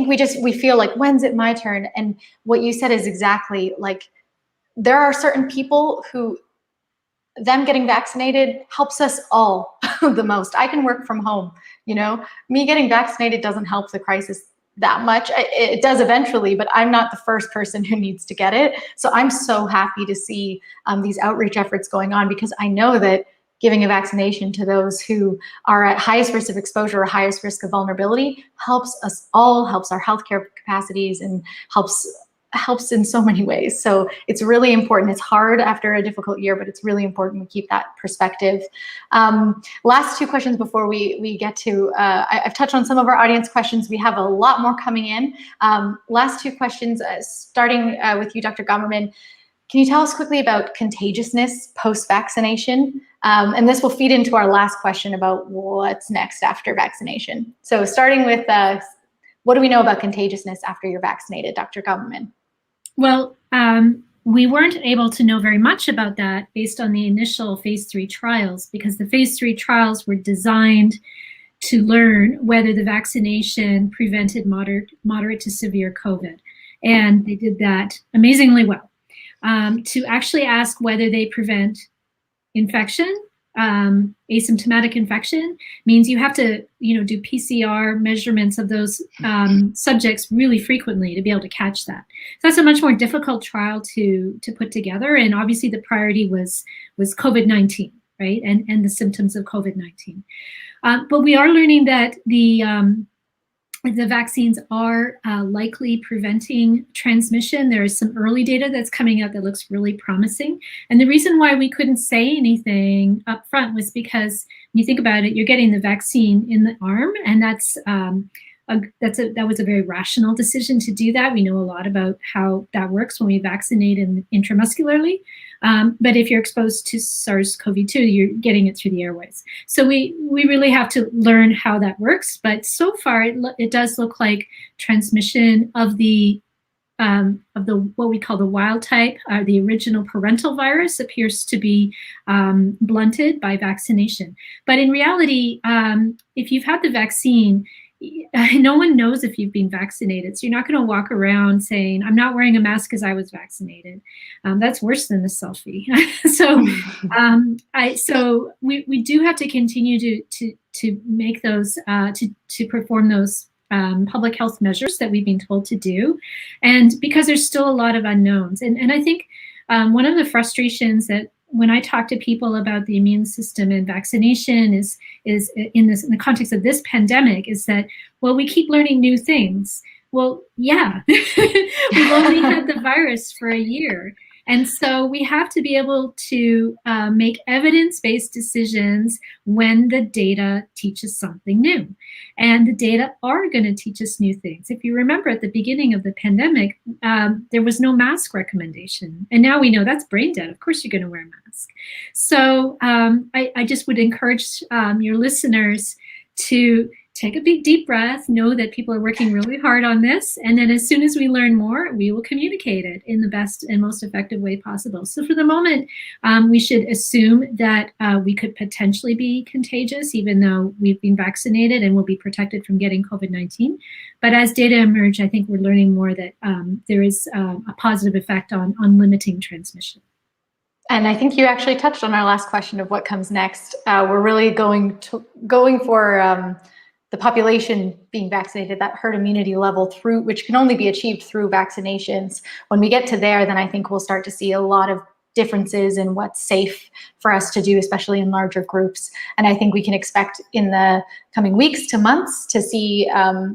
[SPEAKER 1] we feel like, when's it my turn? And what you said is exactly, like, there are certain people who, them getting vaccinated helps us all the most. I can work from home, me getting vaccinated doesn't help the crisis that much. It does eventually, but I'm not the first person who needs to get it. So I'm so happy to see these outreach efforts going on, because I know that giving a vaccination to those who are at highest risk of exposure or highest risk of vulnerability helps us all, helps our healthcare capacities, and helps in so many ways. So it's really important. It's hard after a difficult year, but it's really important we keep that perspective. Last two questions before we get to, I've touched on some of our audience questions. We have a lot more coming in. Last two questions, starting with you, Dr. Gommerman. Can you tell us quickly about contagiousness post-vaccination? And this will feed into our last question about what's next after vaccination. So starting with, what do we know about contagiousness after you're vaccinated, Dr. Gommerman?
[SPEAKER 2] Well, we weren't able to know very much about that based on the initial phase 3 trials, because the phase 3 trials were designed to learn whether the vaccination prevented moderate to severe COVID. And they did that amazingly well. To actually ask whether they prevent infection, asymptomatic infection, means you have to, do PCR measurements of those subjects really frequently to be able to catch that. So that's a much more difficult trial to put together. And obviously the priority was COVID-19, right? And the symptoms of COVID-19. But we are learning that the vaccines are likely preventing transmission. There is some early data that's coming out that looks really promising. And the reason why we couldn't say anything up front was because when you think about it, you're getting the vaccine in the arm, and that was a very rational decision to do that. We know a lot about how that works when we vaccinate intramuscularly. But if you're exposed to SARS-CoV-2, you're getting it through the airways. So we really have to learn how that works. But so far, it does look like transmission of the what we call the wild type, the original parental virus, appears to be blunted by vaccination. But in reality, if you've had the vaccine, no one knows if you've been vaccinated. So you're not going to walk around saying, I'm not wearing a mask because I was vaccinated. That's worse than the selfie. So we do have to continue to make those, to perform those public health measures that we've been told to do. And because there's still a lot of unknowns. And I think one of the frustrations that when I talk to people about the immune system and vaccination is in the context of this pandemic, is that, well, we keep learning new things. Well, yeah, we've only had the virus for a year. And so we have to be able to make evidence-based decisions when the data teaches something new. And the data are going to teach us new things. If you remember at the beginning of the pandemic, there was no mask recommendation. And now we know that's brain dead. Of course you're going to wear a mask. So I just would encourage your listeners to take a big deep breath, know that people are working really hard on this, and then as soon as we learn more, we will communicate it in the best and most effective way possible. So for the moment, we should assume that we could potentially be contagious, even though we've been vaccinated and will be protected from getting COVID-19. But as data emerge, I think we're learning more that there is a positive effect on limiting transmission.
[SPEAKER 1] And I think you actually touched on our last question of what comes next. We're really going for the population being vaccinated, that herd immunity level through, which can only be achieved through vaccinations. When we get to there, then I think we'll start to see a lot of differences in what's safe for us to do, especially in larger groups. And I think we can expect in the coming weeks to months to see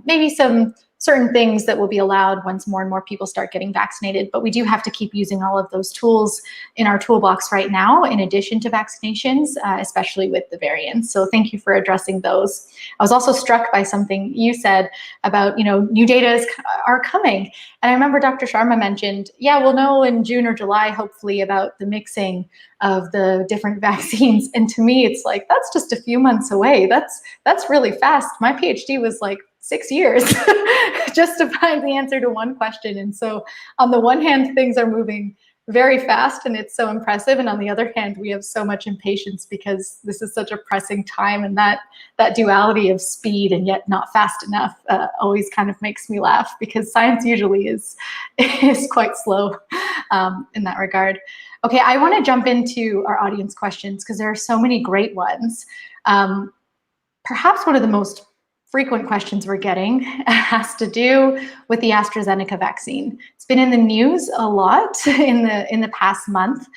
[SPEAKER 1] maybe some certain things that will be allowed once more and more people start getting vaccinated. But we do have to keep using all of those tools in our toolbox right now, in addition to vaccinations, especially with the variants. So thank you for addressing those. I was also struck by something you said about, new data are coming. And I remember Dr. Sharma mentioned, yeah, we'll know in June or July, hopefully, about the mixing of the different vaccines. And to me, it's like, that's just a few months away. That's really fast. My PhD was like 6 years just to find the answer to one question. And so on the one hand, things are moving very fast and it's so impressive. And on the other hand, we have so much impatience because this is such a pressing time, and that duality of speed and yet not fast enough always kind of makes me laugh, because science usually is quite slow in that regard. Okay, I want to jump into our audience questions because there are so many great ones. Perhaps one of the most frequent questions we're getting has to do with the AstraZeneca vaccine. It's been in the news a lot in the past month.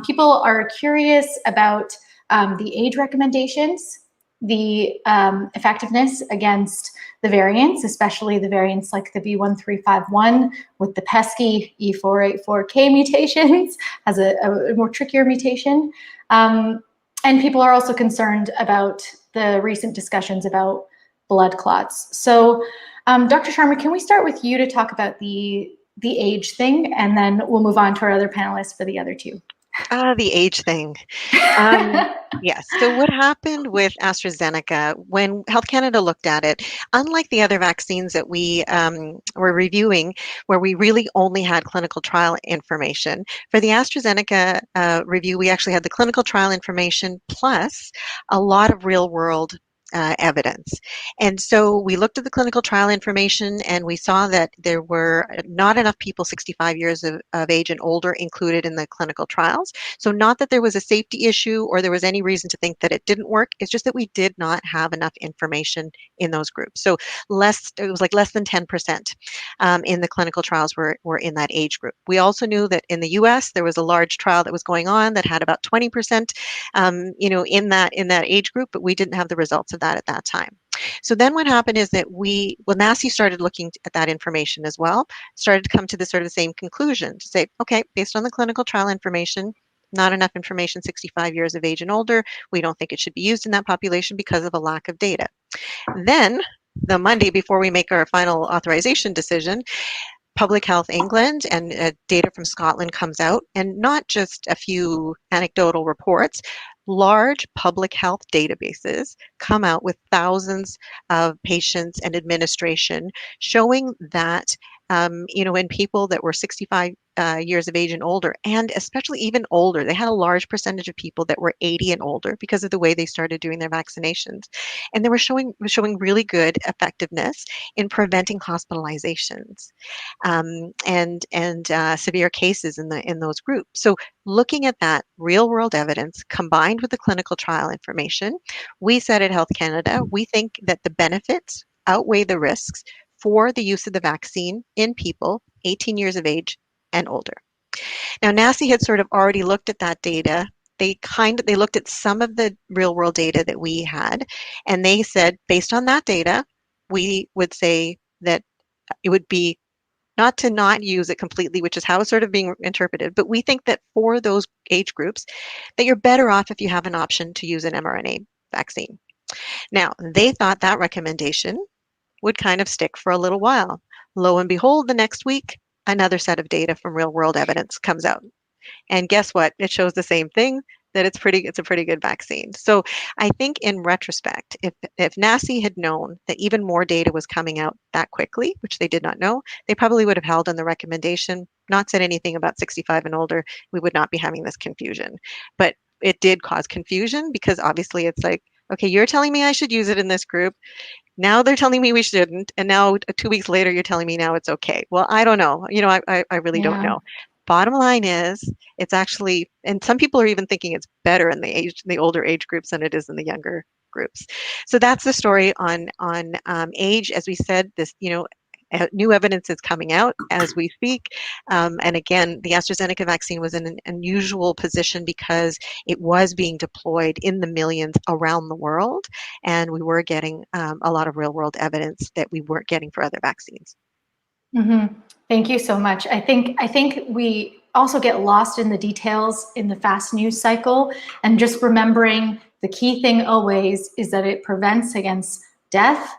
[SPEAKER 1] People are curious about the age recommendations, the effectiveness against the variants, especially the variants like the B1351 with the pesky E484K mutations, has a more trickier mutation. And people are also concerned about the recent discussions about blood clots. So Dr. Sharma, can we start with you to talk about the age thing, and then we'll move on to our other panelists for the other two.
[SPEAKER 3] The age thing. Yes. So what happened with AstraZeneca when Health Canada looked at it, unlike the other vaccines that we were reviewing, where we really only had clinical trial information, for the AstraZeneca review, we actually had the clinical trial information plus a lot of real world evidence. And so we looked at the clinical trial information and we saw that there were not enough people 65 years of age and older included in the clinical trials. So not that there was a safety issue or there was any reason to think that it didn't work. It's just that we did not have enough information in those groups. So it was like less than 10% in the clinical trials were in that age group. We also knew that in the US, there was a large trial that was going on that had about 20%, in that age group, but we didn't have the results of that at that time. So then what happened is that NACI started looking at that information as well, started to come to the sort of the same conclusion to say, okay, based on the clinical trial information, not enough information 65 years of age and older. We don't think it should be used in that population because of a lack of data. Then the Monday before we make our final authorization decision, Public Health England and data from Scotland comes out, and not just a few anecdotal reports, large public health databases come out with thousands of patients and administration showing that, in people that were 65 years of age and older, and especially even older, they had a large percentage of people that were 80 and older because of the way they started doing their vaccinations. And they were showing really good effectiveness in preventing hospitalizations and severe cases in those groups. So looking at that real world evidence combined with the clinical trial information, we said at Health Canada, we think that the benefits outweigh the risks for the use of the vaccine in people 18 years of age and older. Now, NACI had sort of already looked at that data. They looked at some of the real world data that we had, and they said, based on that data, we would say that it would be not to not use it completely, which is how it's sort of being interpreted, but we think that for those age groups, that you're better off if you have an option to use an mRNA vaccine. Now, they thought that recommendation would kind of stick for a little while. Lo and behold, the next week, another set of data from real world evidence comes out. And guess what? It shows the same thing, that it's a pretty good vaccine. So I think in retrospect, if NACI had known that even more data was coming out that quickly, which they did not know, they probably would have held on the recommendation, not said anything about 65 and older. We would not be having this confusion. But it did cause confusion because obviously it's like, okay, you're telling me I should use it in this group. Now they're telling me we shouldn't. And now 2 weeks later, you're telling me now it's okay. Well, I don't know. I really don't know. Bottom line is, it's actually, and some people are even thinking it's better in the older age groups than it is in the younger groups. So that's the story on age. As we said, this new evidence is coming out as we speak. And again, the AstraZeneca vaccine was in an unusual position because it was being deployed in the millions around the world, and we were getting a lot of real world evidence that we weren't getting for other vaccines.
[SPEAKER 1] Mm-hmm. Thank you so much. I think we also get lost in the details in the fast news cycle, and just remembering the key thing always is that it prevents against death,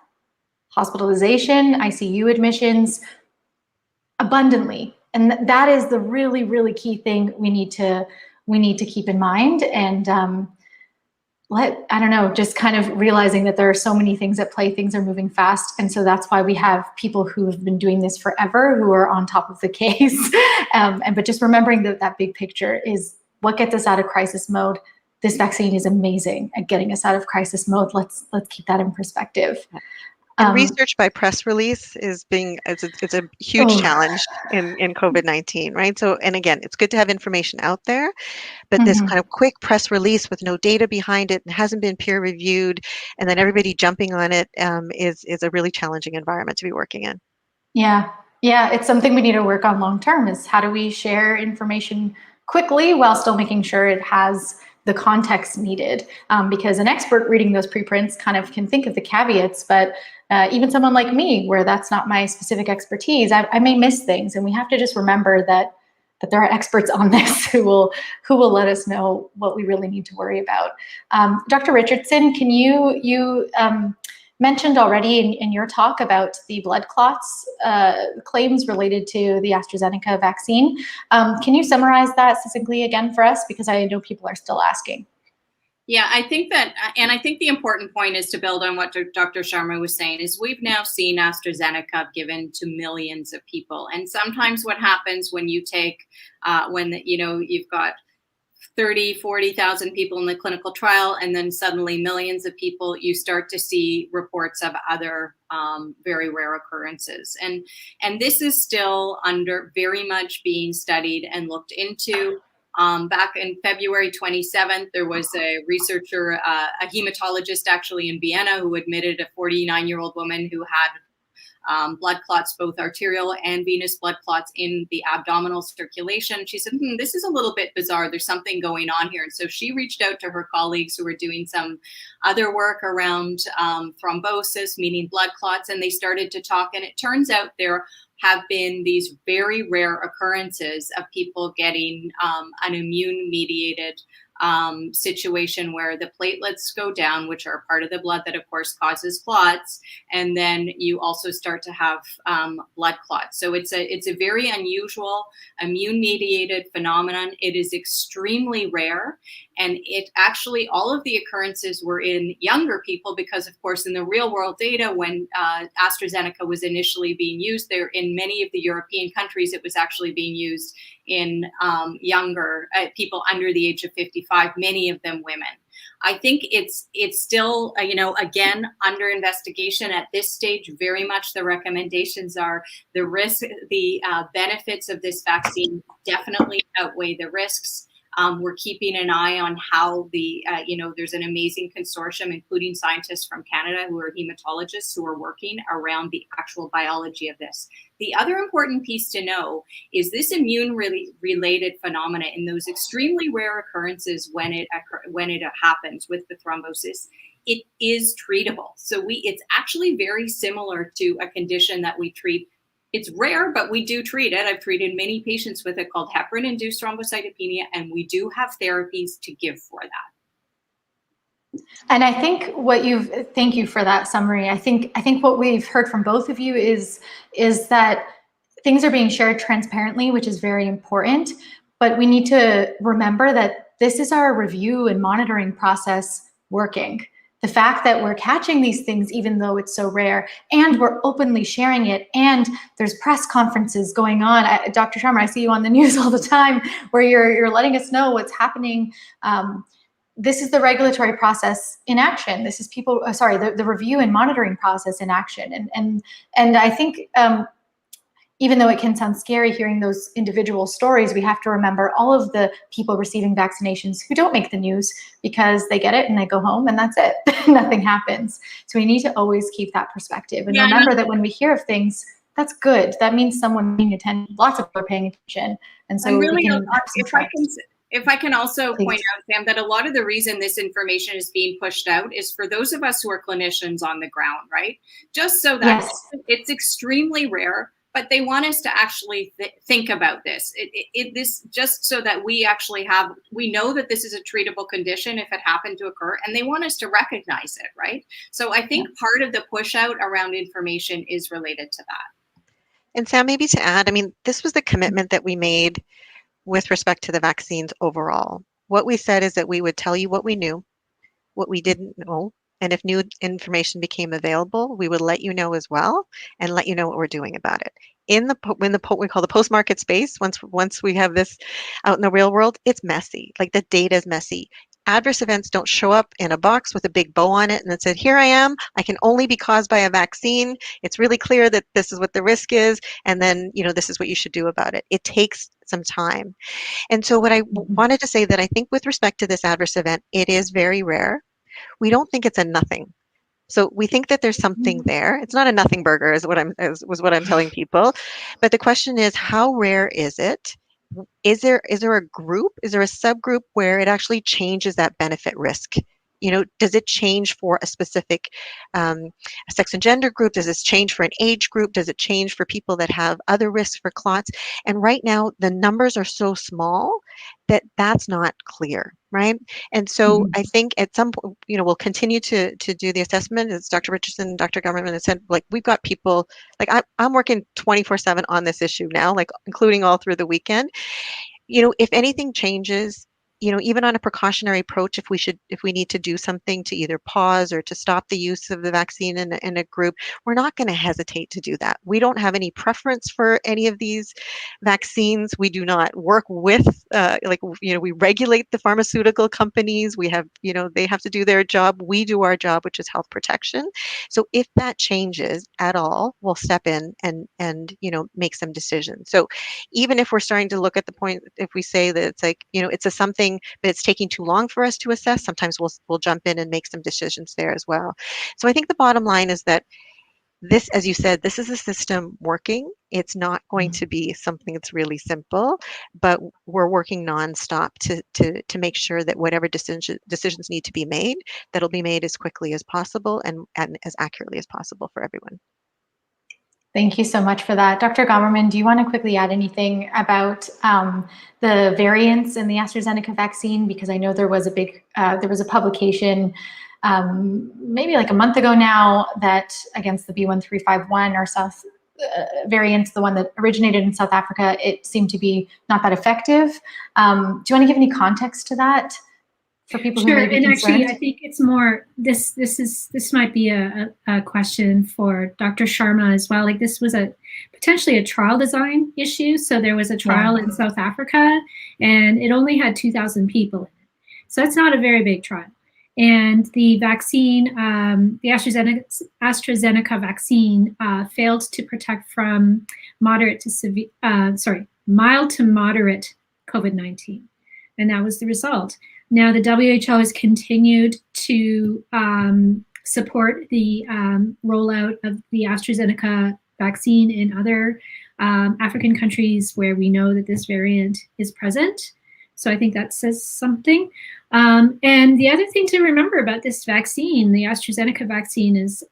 [SPEAKER 1] hospitalization, ICU admissions abundantly. And that is the really, really key thing we need to keep in mind. And just kind of realizing that there are so many things at play, things are moving fast. And so that's why we have people who have been doing this forever, who are on top of the case. But just remembering that big picture is what gets us out of crisis mode. This vaccine is amazing at getting us out of crisis mode. Let's keep that in perspective.
[SPEAKER 3] And research by press release it's a huge challenge in COVID-19, right? So, and again, it's good to have information out there, but this kind of quick press release with no data behind it and hasn't been peer reviewed, and then everybody jumping on it is a really challenging environment to be working in.
[SPEAKER 1] Yeah, it's something we need to work on long term, is how do we share information quickly while still making sure it has the context needed, because an expert reading those preprints kind of can think of the caveats, but even someone like me, where that's not my specific expertise, I may miss things, and we have to just remember that there are experts on this who will let us know what we really need to worry about. Dr. Richardson, can you mentioned already in your talk about the blood clots claims related to the AstraZeneca vaccine. Can you summarize that succinctly again for us? Because I know people are still asking.
[SPEAKER 4] Yeah, I think that, and I think the important point is to build on what Dr. Sharma was saying, is we've now seen AstraZeneca given to millions of people. And sometimes what happens when you take, you've got 30, 40,000 people in the clinical trial, and then suddenly millions of people, you start to see reports of other very rare occurrences. And this is still very much being studied and looked into. Back in February 27th, there was a researcher, a hematologist actually in Vienna, who admitted a 49-year-old woman who had blood clots, both arterial and venous blood clots in the abdominal circulation. She said, this is a little bit bizarre. There's something going on here. And so she reached out to her colleagues who were doing some other work around thrombosis, meaning blood clots, and they started to talk. And it turns out there have been these very rare occurrences of people getting an immune-mediated situation where the platelets go down, which are part of the blood that of course causes clots, and then you also start to have blood clots. So it's a very unusual immune-mediated phenomenon. It is extremely rare, and it actually, all of the occurrences were in younger people because of course in the real world data, when AstraZeneca was initially being used there in many of the European countries, it was actually being used in younger people under the age of 55, many of them women. I think it's still, again, under investigation at this stage. Very much the recommendations are the benefits of this vaccine definitely outweigh the risks. We're keeping an eye on how there's an amazing consortium, including scientists from Canada who are hematologists who are working around the actual biology of this. The other important piece to know is this immune-related phenomena in those extremely rare occurrences when it happens with the thrombosis, it is treatable. So it's actually very similar to a condition that we treat. It's rare, but we do treat it. I've treated many patients with it called heparin-induced thrombocytopenia, and we do have therapies to give for that.
[SPEAKER 1] And I think thank you for that summary. I think what we've heard from both of you is that things are being shared transparently, which is very important, but we need to remember that this is our review and monitoring process working. The fact that we're catching these things, even though it's so rare, and we're openly sharing it, and there's press conferences going on. Dr. Sharma, I see you on the news all the time where you're letting us know what's happening. This is the regulatory process in action. This is the review and monitoring process in action. And I think even though it can sound scary hearing those individual stories, we have to remember all of the people receiving vaccinations who don't make the news because they get it and they go home and that's it. Nothing happens. So we need to always keep that perspective and remember that when we hear of things, that's good. That means someone paying attention, lots of people are paying attention. And so
[SPEAKER 4] really,
[SPEAKER 1] we can
[SPEAKER 4] if I can also point out, Sam, that a lot of the reason this information is being pushed out is for those of us who are clinicians on the ground, right? Just so that it's extremely rare, but they want us to actually think about this. This just so that we know that this is a treatable condition if it happened to occur, and they want us to recognize it, right? So I think part of the push out around information is related to that.
[SPEAKER 3] And Sam, maybe to add, this was the commitment that we made with respect to the vaccines overall. What we said is that we would tell you what we knew, what we didn't know, and if new information became available, we would let you know as well and let you know what we're doing about it. We call the post-market space, once we have this out in the real world, it's messy. Like the data is messy. Adverse events don't show up in a box with a big bow on it and it said, here I am, I can only be caused by a vaccine. It's really clear that this is what the risk is, and then this is what you should do about it. It takes some time. And so what I wanted to say that I think with respect to this adverse event, it is very rare. We don't think it's a nothing. So we think that there's something there. It's not a nothing burger, was what I'm telling people. But the question is, how rare is it? Is there a group? Is there a subgroup where it actually changes that benefit risk does it change for a specific sex and gender group? Does this change for an age group? Does it change for people that have other risks for clots? And right now, the numbers are so small that that's not clear, right? And so I think at some point, we'll continue to do the assessment. As Dr. Richardson and Dr. Government has said, like, we've got people, like, I'm working 24/7 on this issue now, like, including all through the weekend. If anything changes, even on a precautionary approach, if we need to do something to either pause or to stop the use of the vaccine in a group, we're not going to hesitate to do that. We don't have any preference for any of these vaccines. We do not work with, we regulate the pharmaceutical companies. We have, they have to do their job. We do our job, which is health protection. So if that changes at all, we'll step in and make some decisions. So even if we're starting to look at the point, if we say that it's like, it's a something, but it's taking too long for us to assess, sometimes we'll jump in and make some decisions there as well. So I think the bottom line is that this, as you said, this is a system working. It's not going to be something that's really simple, but we're working nonstop to make sure that whatever decisions need to be made, that'll be made as quickly as possible and as accurately as possible for everyone.
[SPEAKER 1] Thank you so much for that. Dr. Gommerman, do you want to quickly add anything about the variants in the AstraZeneca vaccine? Because I know there was a publication maybe like a month ago now that against the B1351 or South variant, the one that originated in South Africa, it seemed to be not that effective. Do you want to give any context to that? For people who may be concerned?
[SPEAKER 2] Actually, I think it's more, this might be a question for Dr. Sharma as well. Like, this was potentially a trial design issue. So there was a trial in South Africa, and it only had 2,000 people in it. So it's not a very big trial. And the vaccine, the AstraZeneca vaccine failed to protect from mild to moderate COVID-19. And that was the result. Now, the WHO has continued to support the rollout of the AstraZeneca vaccine in other African countries where we know that this variant is present. So I think that says something. And the other thing to remember about this vaccine, the AstraZeneca vaccine, is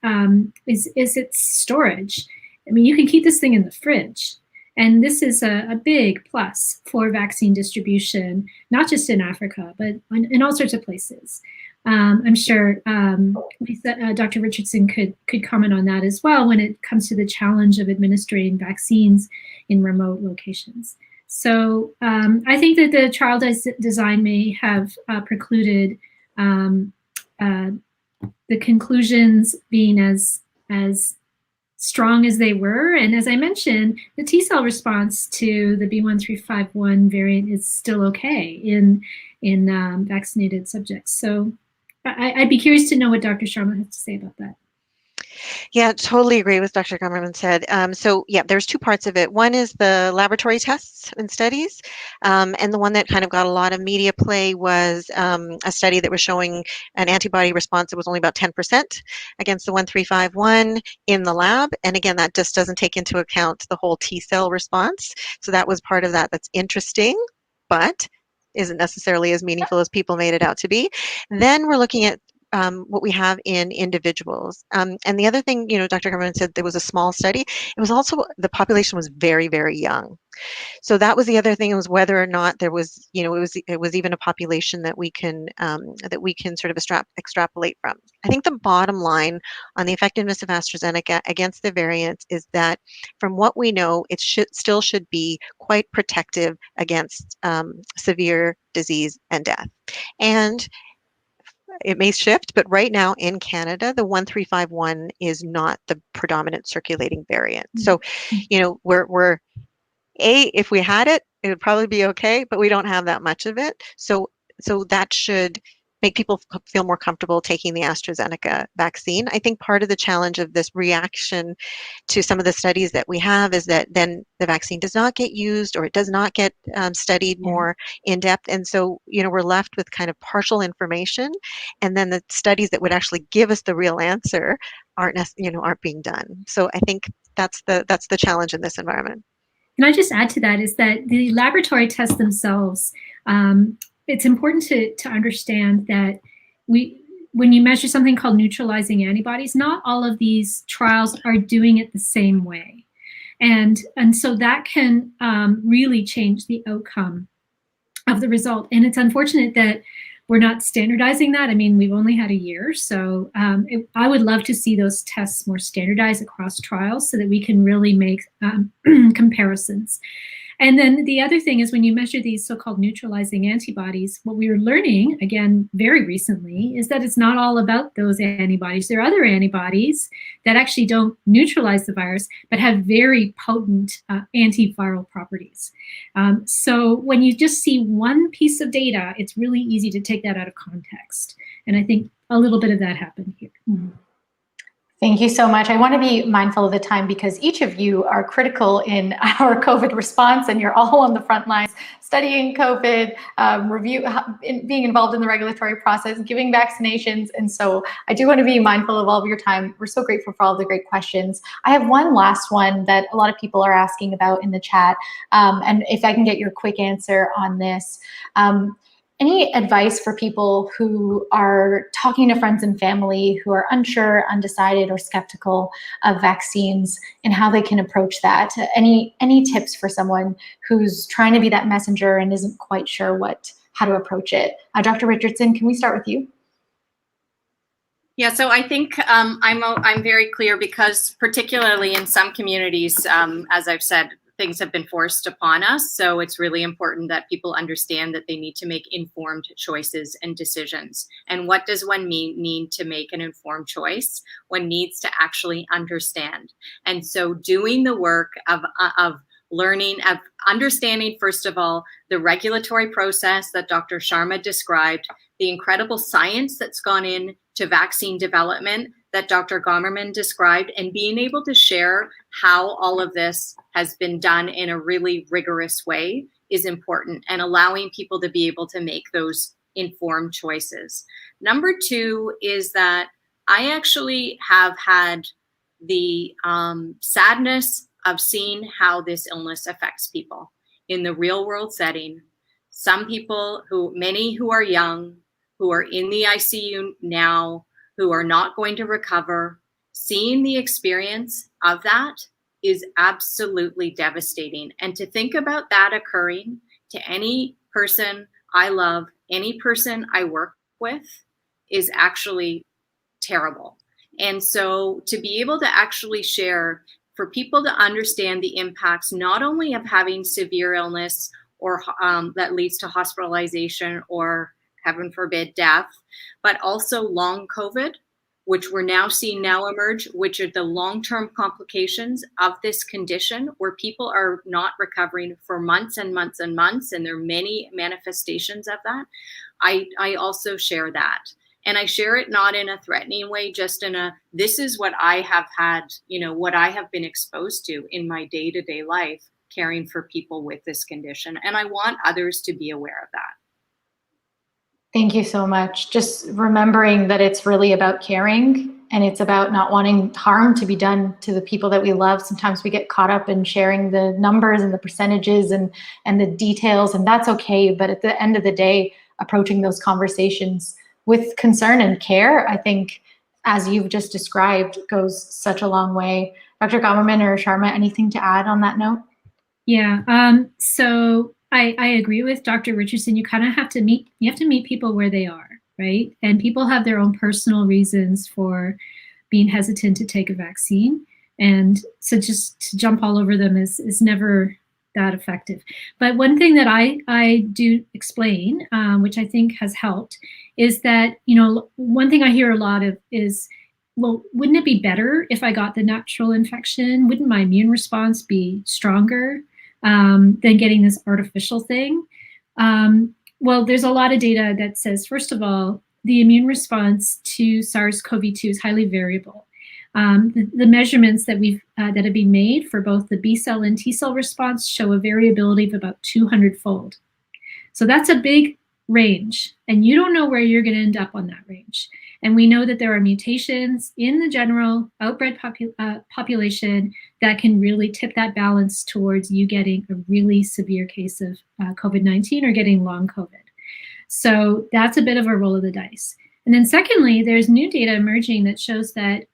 [SPEAKER 2] its storage. I mean, you can keep this thing in the fridge. And this is a big plus for vaccine distribution, not just in Africa, but in all sorts of places. I'm sure Dr. Richardson could comment on that as well when it comes to the challenge of administering vaccines in remote locations. So I think that the trial design may have precluded the conclusions being as strong as they were. And as I mentioned, the T-cell response to the B1351 variant is still okay in vaccinated subjects. So I'd be curious to know what Dr. Sharma has to say about that.
[SPEAKER 3] Yeah, totally agree with Dr. Gummerman said. So yeah, there's two parts of it. One is the laboratory tests and studies. And the one that kind of got a lot of media play was a study that was showing an antibody response that was only about 10% against the 1351 in the lab. And again, that just doesn't take into account the whole T-cell response. So that was part of that. That's interesting, but isn't necessarily as meaningful as people made it out to be. Then we're looking at what we have in individuals. And the other thing, Dr. Gummerman said there was a small study. It was also, the population was very, very young. So that was the other thing, was whether or not there was, it was even a population that we can sort of extrapolate from. I think the bottom line on the effectiveness of AstraZeneca against the variants is that from what we know, it still should be quite protective against severe disease and death. And it may shift, but right now in Canada, the 1351 is not the predominant circulating variant. So, we're if we had it, it would probably be okay, but we don't have that much of it. So that should make people feel more comfortable taking the AstraZeneca vaccine. I think part of the challenge of this reaction to some of the studies that we have is that then the vaccine does not get used, or it does not get studied more in depth. And so, we're left with kind of partial information, and then the studies that would actually give us the real answer aren't being done. So I think that's the challenge in this environment.
[SPEAKER 2] Can I just add to that, is that the laboratory tests themselves, it's important to understand that when you measure something called neutralizing antibodies, not all of these trials are doing it the same way. And so that can really change the outcome of the result. And it's unfortunate that we're not standardizing that. I mean, we've only had a year, so I would love to see those tests more standardized across trials so that we can really make comparisons. And then the other thing is when you measure these so-called neutralizing antibodies, what we were learning, again, very recently, is that it's not all about those antibodies. There are other antibodies that actually don't neutralize the virus, but have very potent antiviral properties. So when you just see one piece of data, it's really easy to take that out of context. And I think a little bit of that happened here.
[SPEAKER 1] Mm-hmm. Thank you so much. I want to be mindful of the time because each of you are critical in our COVID response, and you're all on the front lines studying COVID, being involved in the regulatory process, giving vaccinations. And so I do want to be mindful of all of your time. We're so grateful for all the great questions. I have one last one that a lot of people are asking about in the chat. And if I can get your quick answer on this. Any advice for people who are talking to friends and family who are unsure, undecided, or skeptical of vaccines and how they can approach that? Any tips for someone who's trying to be that messenger and isn't quite sure how to approach it? Dr. Richardson, can we start with you?
[SPEAKER 4] Yeah, so I think I'm very clear because particularly in some communities, as I've said, things have been forced upon us. So it's really important that people understand that they need to make informed choices and decisions. And what does one mean to make an informed choice? One needs to actually understand. And so doing the work of learning, of understanding, first of all, the regulatory process that Dr. Sharma described, the incredible science that's gone into vaccine development that Dr. Gomerman described, and being able to share how all of this has been done in a really rigorous way is important, and allowing people to be able to make those informed choices. Number two is that I actually have had the sadness of seeing how this illness affects people in the real world setting. Some people many who are young, who are in the ICU now, who are not going to recover, seeing the experience of that is absolutely devastating. And to think about that occurring to any person I love, any person I work with, is actually terrible. And so to be able to actually share, for people to understand the impacts, not only of having severe illness or that leads to hospitalization or, heaven forbid, death, but also long COVID, which we're now seeing emerge, which are the long-term complications of this condition, where people are not recovering for months and months and months, and there are many manifestations of that. I also share that. And I share it not in a threatening way, just in this is what I have had, what I have been exposed to in my day-to-day life, caring for people with this condition. And I want others to be aware of that.
[SPEAKER 1] Thank you so much. Just remembering that it's really about caring, and it's about not wanting harm to be done to the people that we love. Sometimes we get caught up in sharing the numbers and the percentages and the details, and that's okay. But at the end of the day, approaching those conversations with concern and care, I think, as you've just described, goes such a long way. Dr. Gomerman or Sharma, anything to add on that note?
[SPEAKER 2] Yeah, so I agree with Dr. Richardson. You kind of have to meet people where they are, right? And people have their own personal reasons for being hesitant to take a vaccine. And so just to jump all over them is never that effective. But one thing that I do explain, which I think has helped, is that, one thing I hear a lot of is, well, wouldn't it be better if I got the natural infection? Wouldn't my immune response be stronger than getting this artificial thing? Well, there's a lot of data that says, first of all, the immune response to SARS-CoV-2 is highly variable. The measurements that that have been made for both the B cell and T cell response show a variability of about 200-fold. So that's a big range, and you don't know where you're going to end up on that range. And we know that there are mutations in the general outbred population that can really tip that balance towards you getting a really severe case of COVID-19 or getting long COVID. So that's a bit of a roll of the dice. And then secondly, there's new data emerging that shows that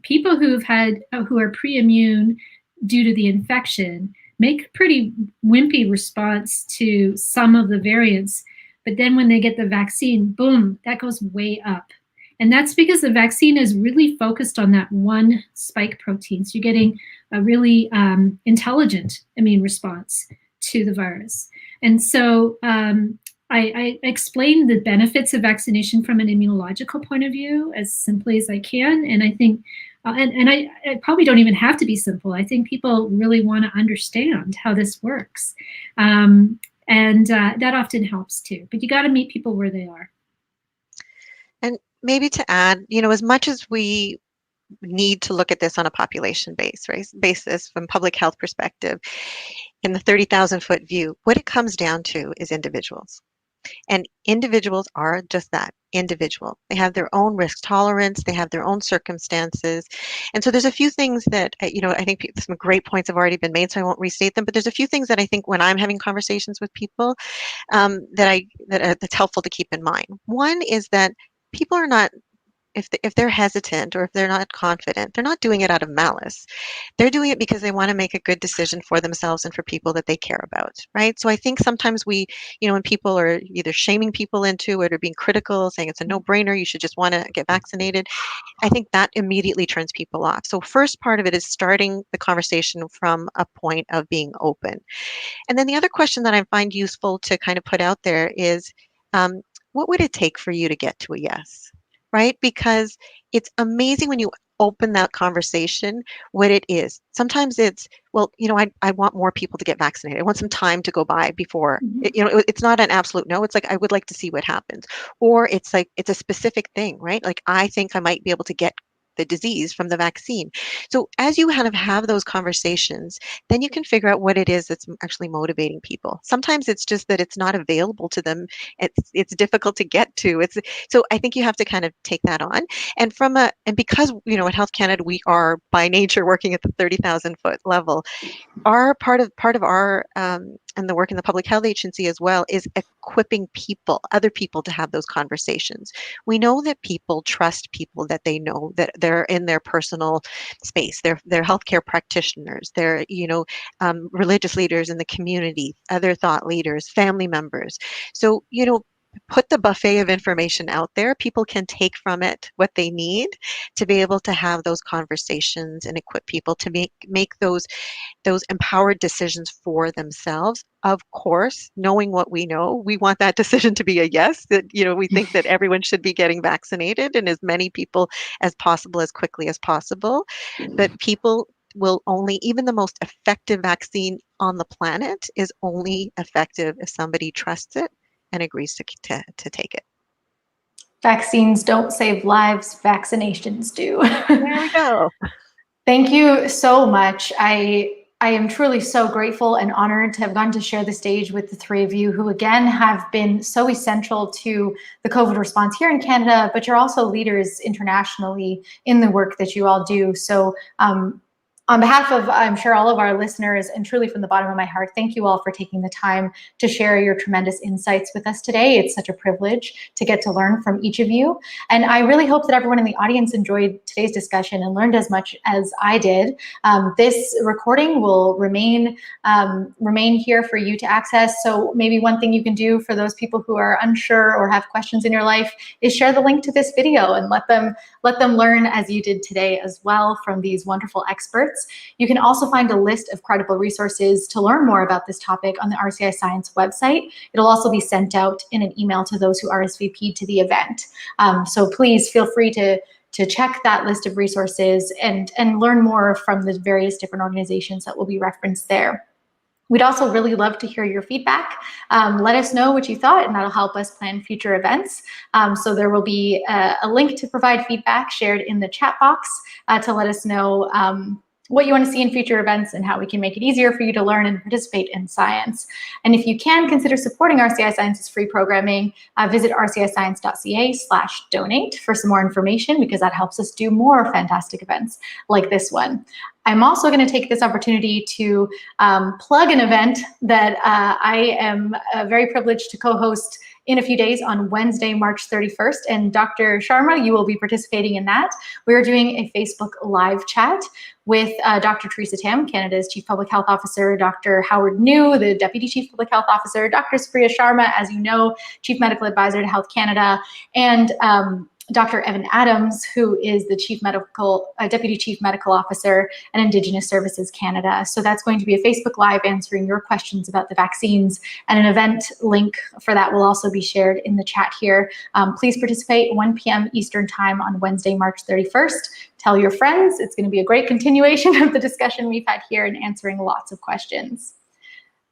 [SPEAKER 2] people who are pre-immune due to the infection make a pretty wimpy response to some of the variants. But then when they get the vaccine, boom, that goes way up. And that's because the vaccine is really focused on that one spike protein. So you're getting a really intelligent immune response to the virus. And so I explain the benefits of vaccination from an immunological point of view as simply as I can. And I think, and I probably don't even have to be simple. I think people really want to understand how this works. And that often helps too. But you got to meet people where they are.
[SPEAKER 3] And maybe to add, as much as we need to look at this on a population basis from public health perspective, in the 30,000-foot view, what it comes down to is individuals. And individuals are just that, individual. They have their own risk tolerance, they have their own circumstances. And so there's a few things that, I think some great points have already been made, so I won't restate them, but there's a few things that I think when I'm having conversations with people that's helpful to keep in mind. One is that people are not, if they're hesitant or if they're not confident, they're not doing it out of malice. They're doing it because they want to make a good decision for themselves and for people that they care about, right? So I think sometimes we, when people are either shaming people into it or being critical, saying it's a no-brainer, you should just want to get vaccinated, I think that immediately turns people off. So first part of it is starting the conversation from a point of being open. And then the other question that I find useful to kind of put out there is, what would it take for you to get to a yes? Right? Because it's amazing when you open that conversation, what it is. Sometimes it's, well, I want more people to get vaccinated. I want some time to go by before, it's not an absolute no. It's like, I would like to see what happens. Or it's like, it's a specific thing, right? Like, I think I might be able to get the disease from the vaccine. So as you kind of have those conversations, then you can figure out what it is that's actually motivating people. Sometimes it's just that it's not available to them. It's difficult to get to. So I think you have to kind of take that on. And because at Health Canada we are by nature working at the 30,000-foot level, our part of our and the work in the Public Health Agency as well is equipping other people to have those conversations. We know that people trust people that they know, that they're in their personal space. They're healthcare practitioners. They're religious leaders in the community, other thought leaders, family members. So put the buffet of information out there. People can take from it what they need to be able to have those conversations and equip people to make those empowered decisions for themselves. Of course, knowing what we know, we want that decision to be a yes, that, we think that everyone should be getting vaccinated and as many people as possible, as quickly as possible. But people will only, even the most effective vaccine on the planet is only effective if somebody trusts it and agrees to take it.
[SPEAKER 1] Vaccines don't save lives, vaccinations do.
[SPEAKER 3] There we go.
[SPEAKER 1] Thank you so much. I am truly so grateful and honored to have gotten to share the stage with the three of you who, again, have been so essential to the COVID response here in Canada, but you're also leaders internationally in the work that you all do. So on behalf of, I'm sure, all of our listeners, and truly from the bottom of my heart, thank you all for taking the time to share your tremendous insights with us today. It's such a privilege to get to learn from each of you. And I really hope that everyone in the audience enjoyed today's discussion and learned as much as I did. This recording will remain here for you to access. So maybe one thing you can do for those people who are unsure or have questions in your life is share the link to this video and let them learn as you did today as well from these wonderful experts. You can also find a list of credible resources to learn more about this topic on the RCIScience website. It'll also be sent out in an email to those who RSVP'd to the event. So please feel free to check that list of resources and learn more from the various different organizations that will be referenced there. We'd also really love to hear your feedback. Let us know what you thought, and that'll help us plan future events. So there will be a link to provide feedback shared in the chat box to let us know what you want to see in future events and how we can make it easier for you to learn and participate in science. And if you can, consider supporting RCIScience's free programming. Visit rciscience.ca/donate for some more information, because that helps us do more fantastic events like this one. I'm also going to take this opportunity to plug an event that I am very privileged to co-host in a few days on Wednesday, March 31st. And Dr. Sharma, you will be participating in that. We're doing a Facebook live chat with Dr. Theresa Tam, Canada's Chief Public Health Officer, Dr. Howard New, the Deputy Chief Public Health Officer, Dr. Supriya Sharma, as you know, Chief Medical Advisor to Health Canada, and Dr. Evan Adams, who is the Deputy Chief Medical Officer at Indigenous Services Canada. So that's going to be a Facebook Live answering your questions about the vaccines, and an event link for that will also be shared in the chat here. Please participate 1 p.m. Eastern Time on Wednesday, March 31st. Tell your friends. It's going to be a great continuation of the discussion we've had here and answering lots of questions.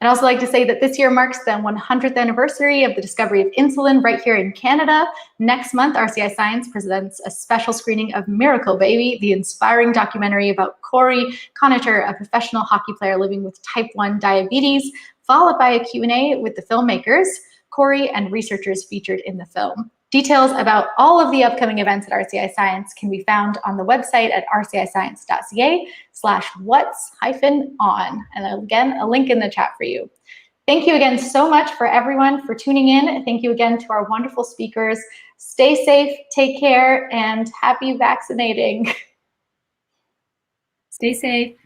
[SPEAKER 1] I'd also like to say that this year marks the 100th anniversary of the discovery of insulin right here in Canada. Next month, RCIScience presents a special screening of Miracle Baby, the inspiring documentary about Corey Connaughton, a professional hockey player living with type 1 diabetes, followed by a Q&A with the filmmakers, Corey, and researchers featured in the film. Details about all of the upcoming events at RCIScience can be found on the website at rciscience.ca/whats-on. And again, a link in the chat for you. Thank you again so much for everyone for tuning in. Thank you again to our wonderful speakers. Stay safe, take care, and happy vaccinating.
[SPEAKER 2] Stay safe.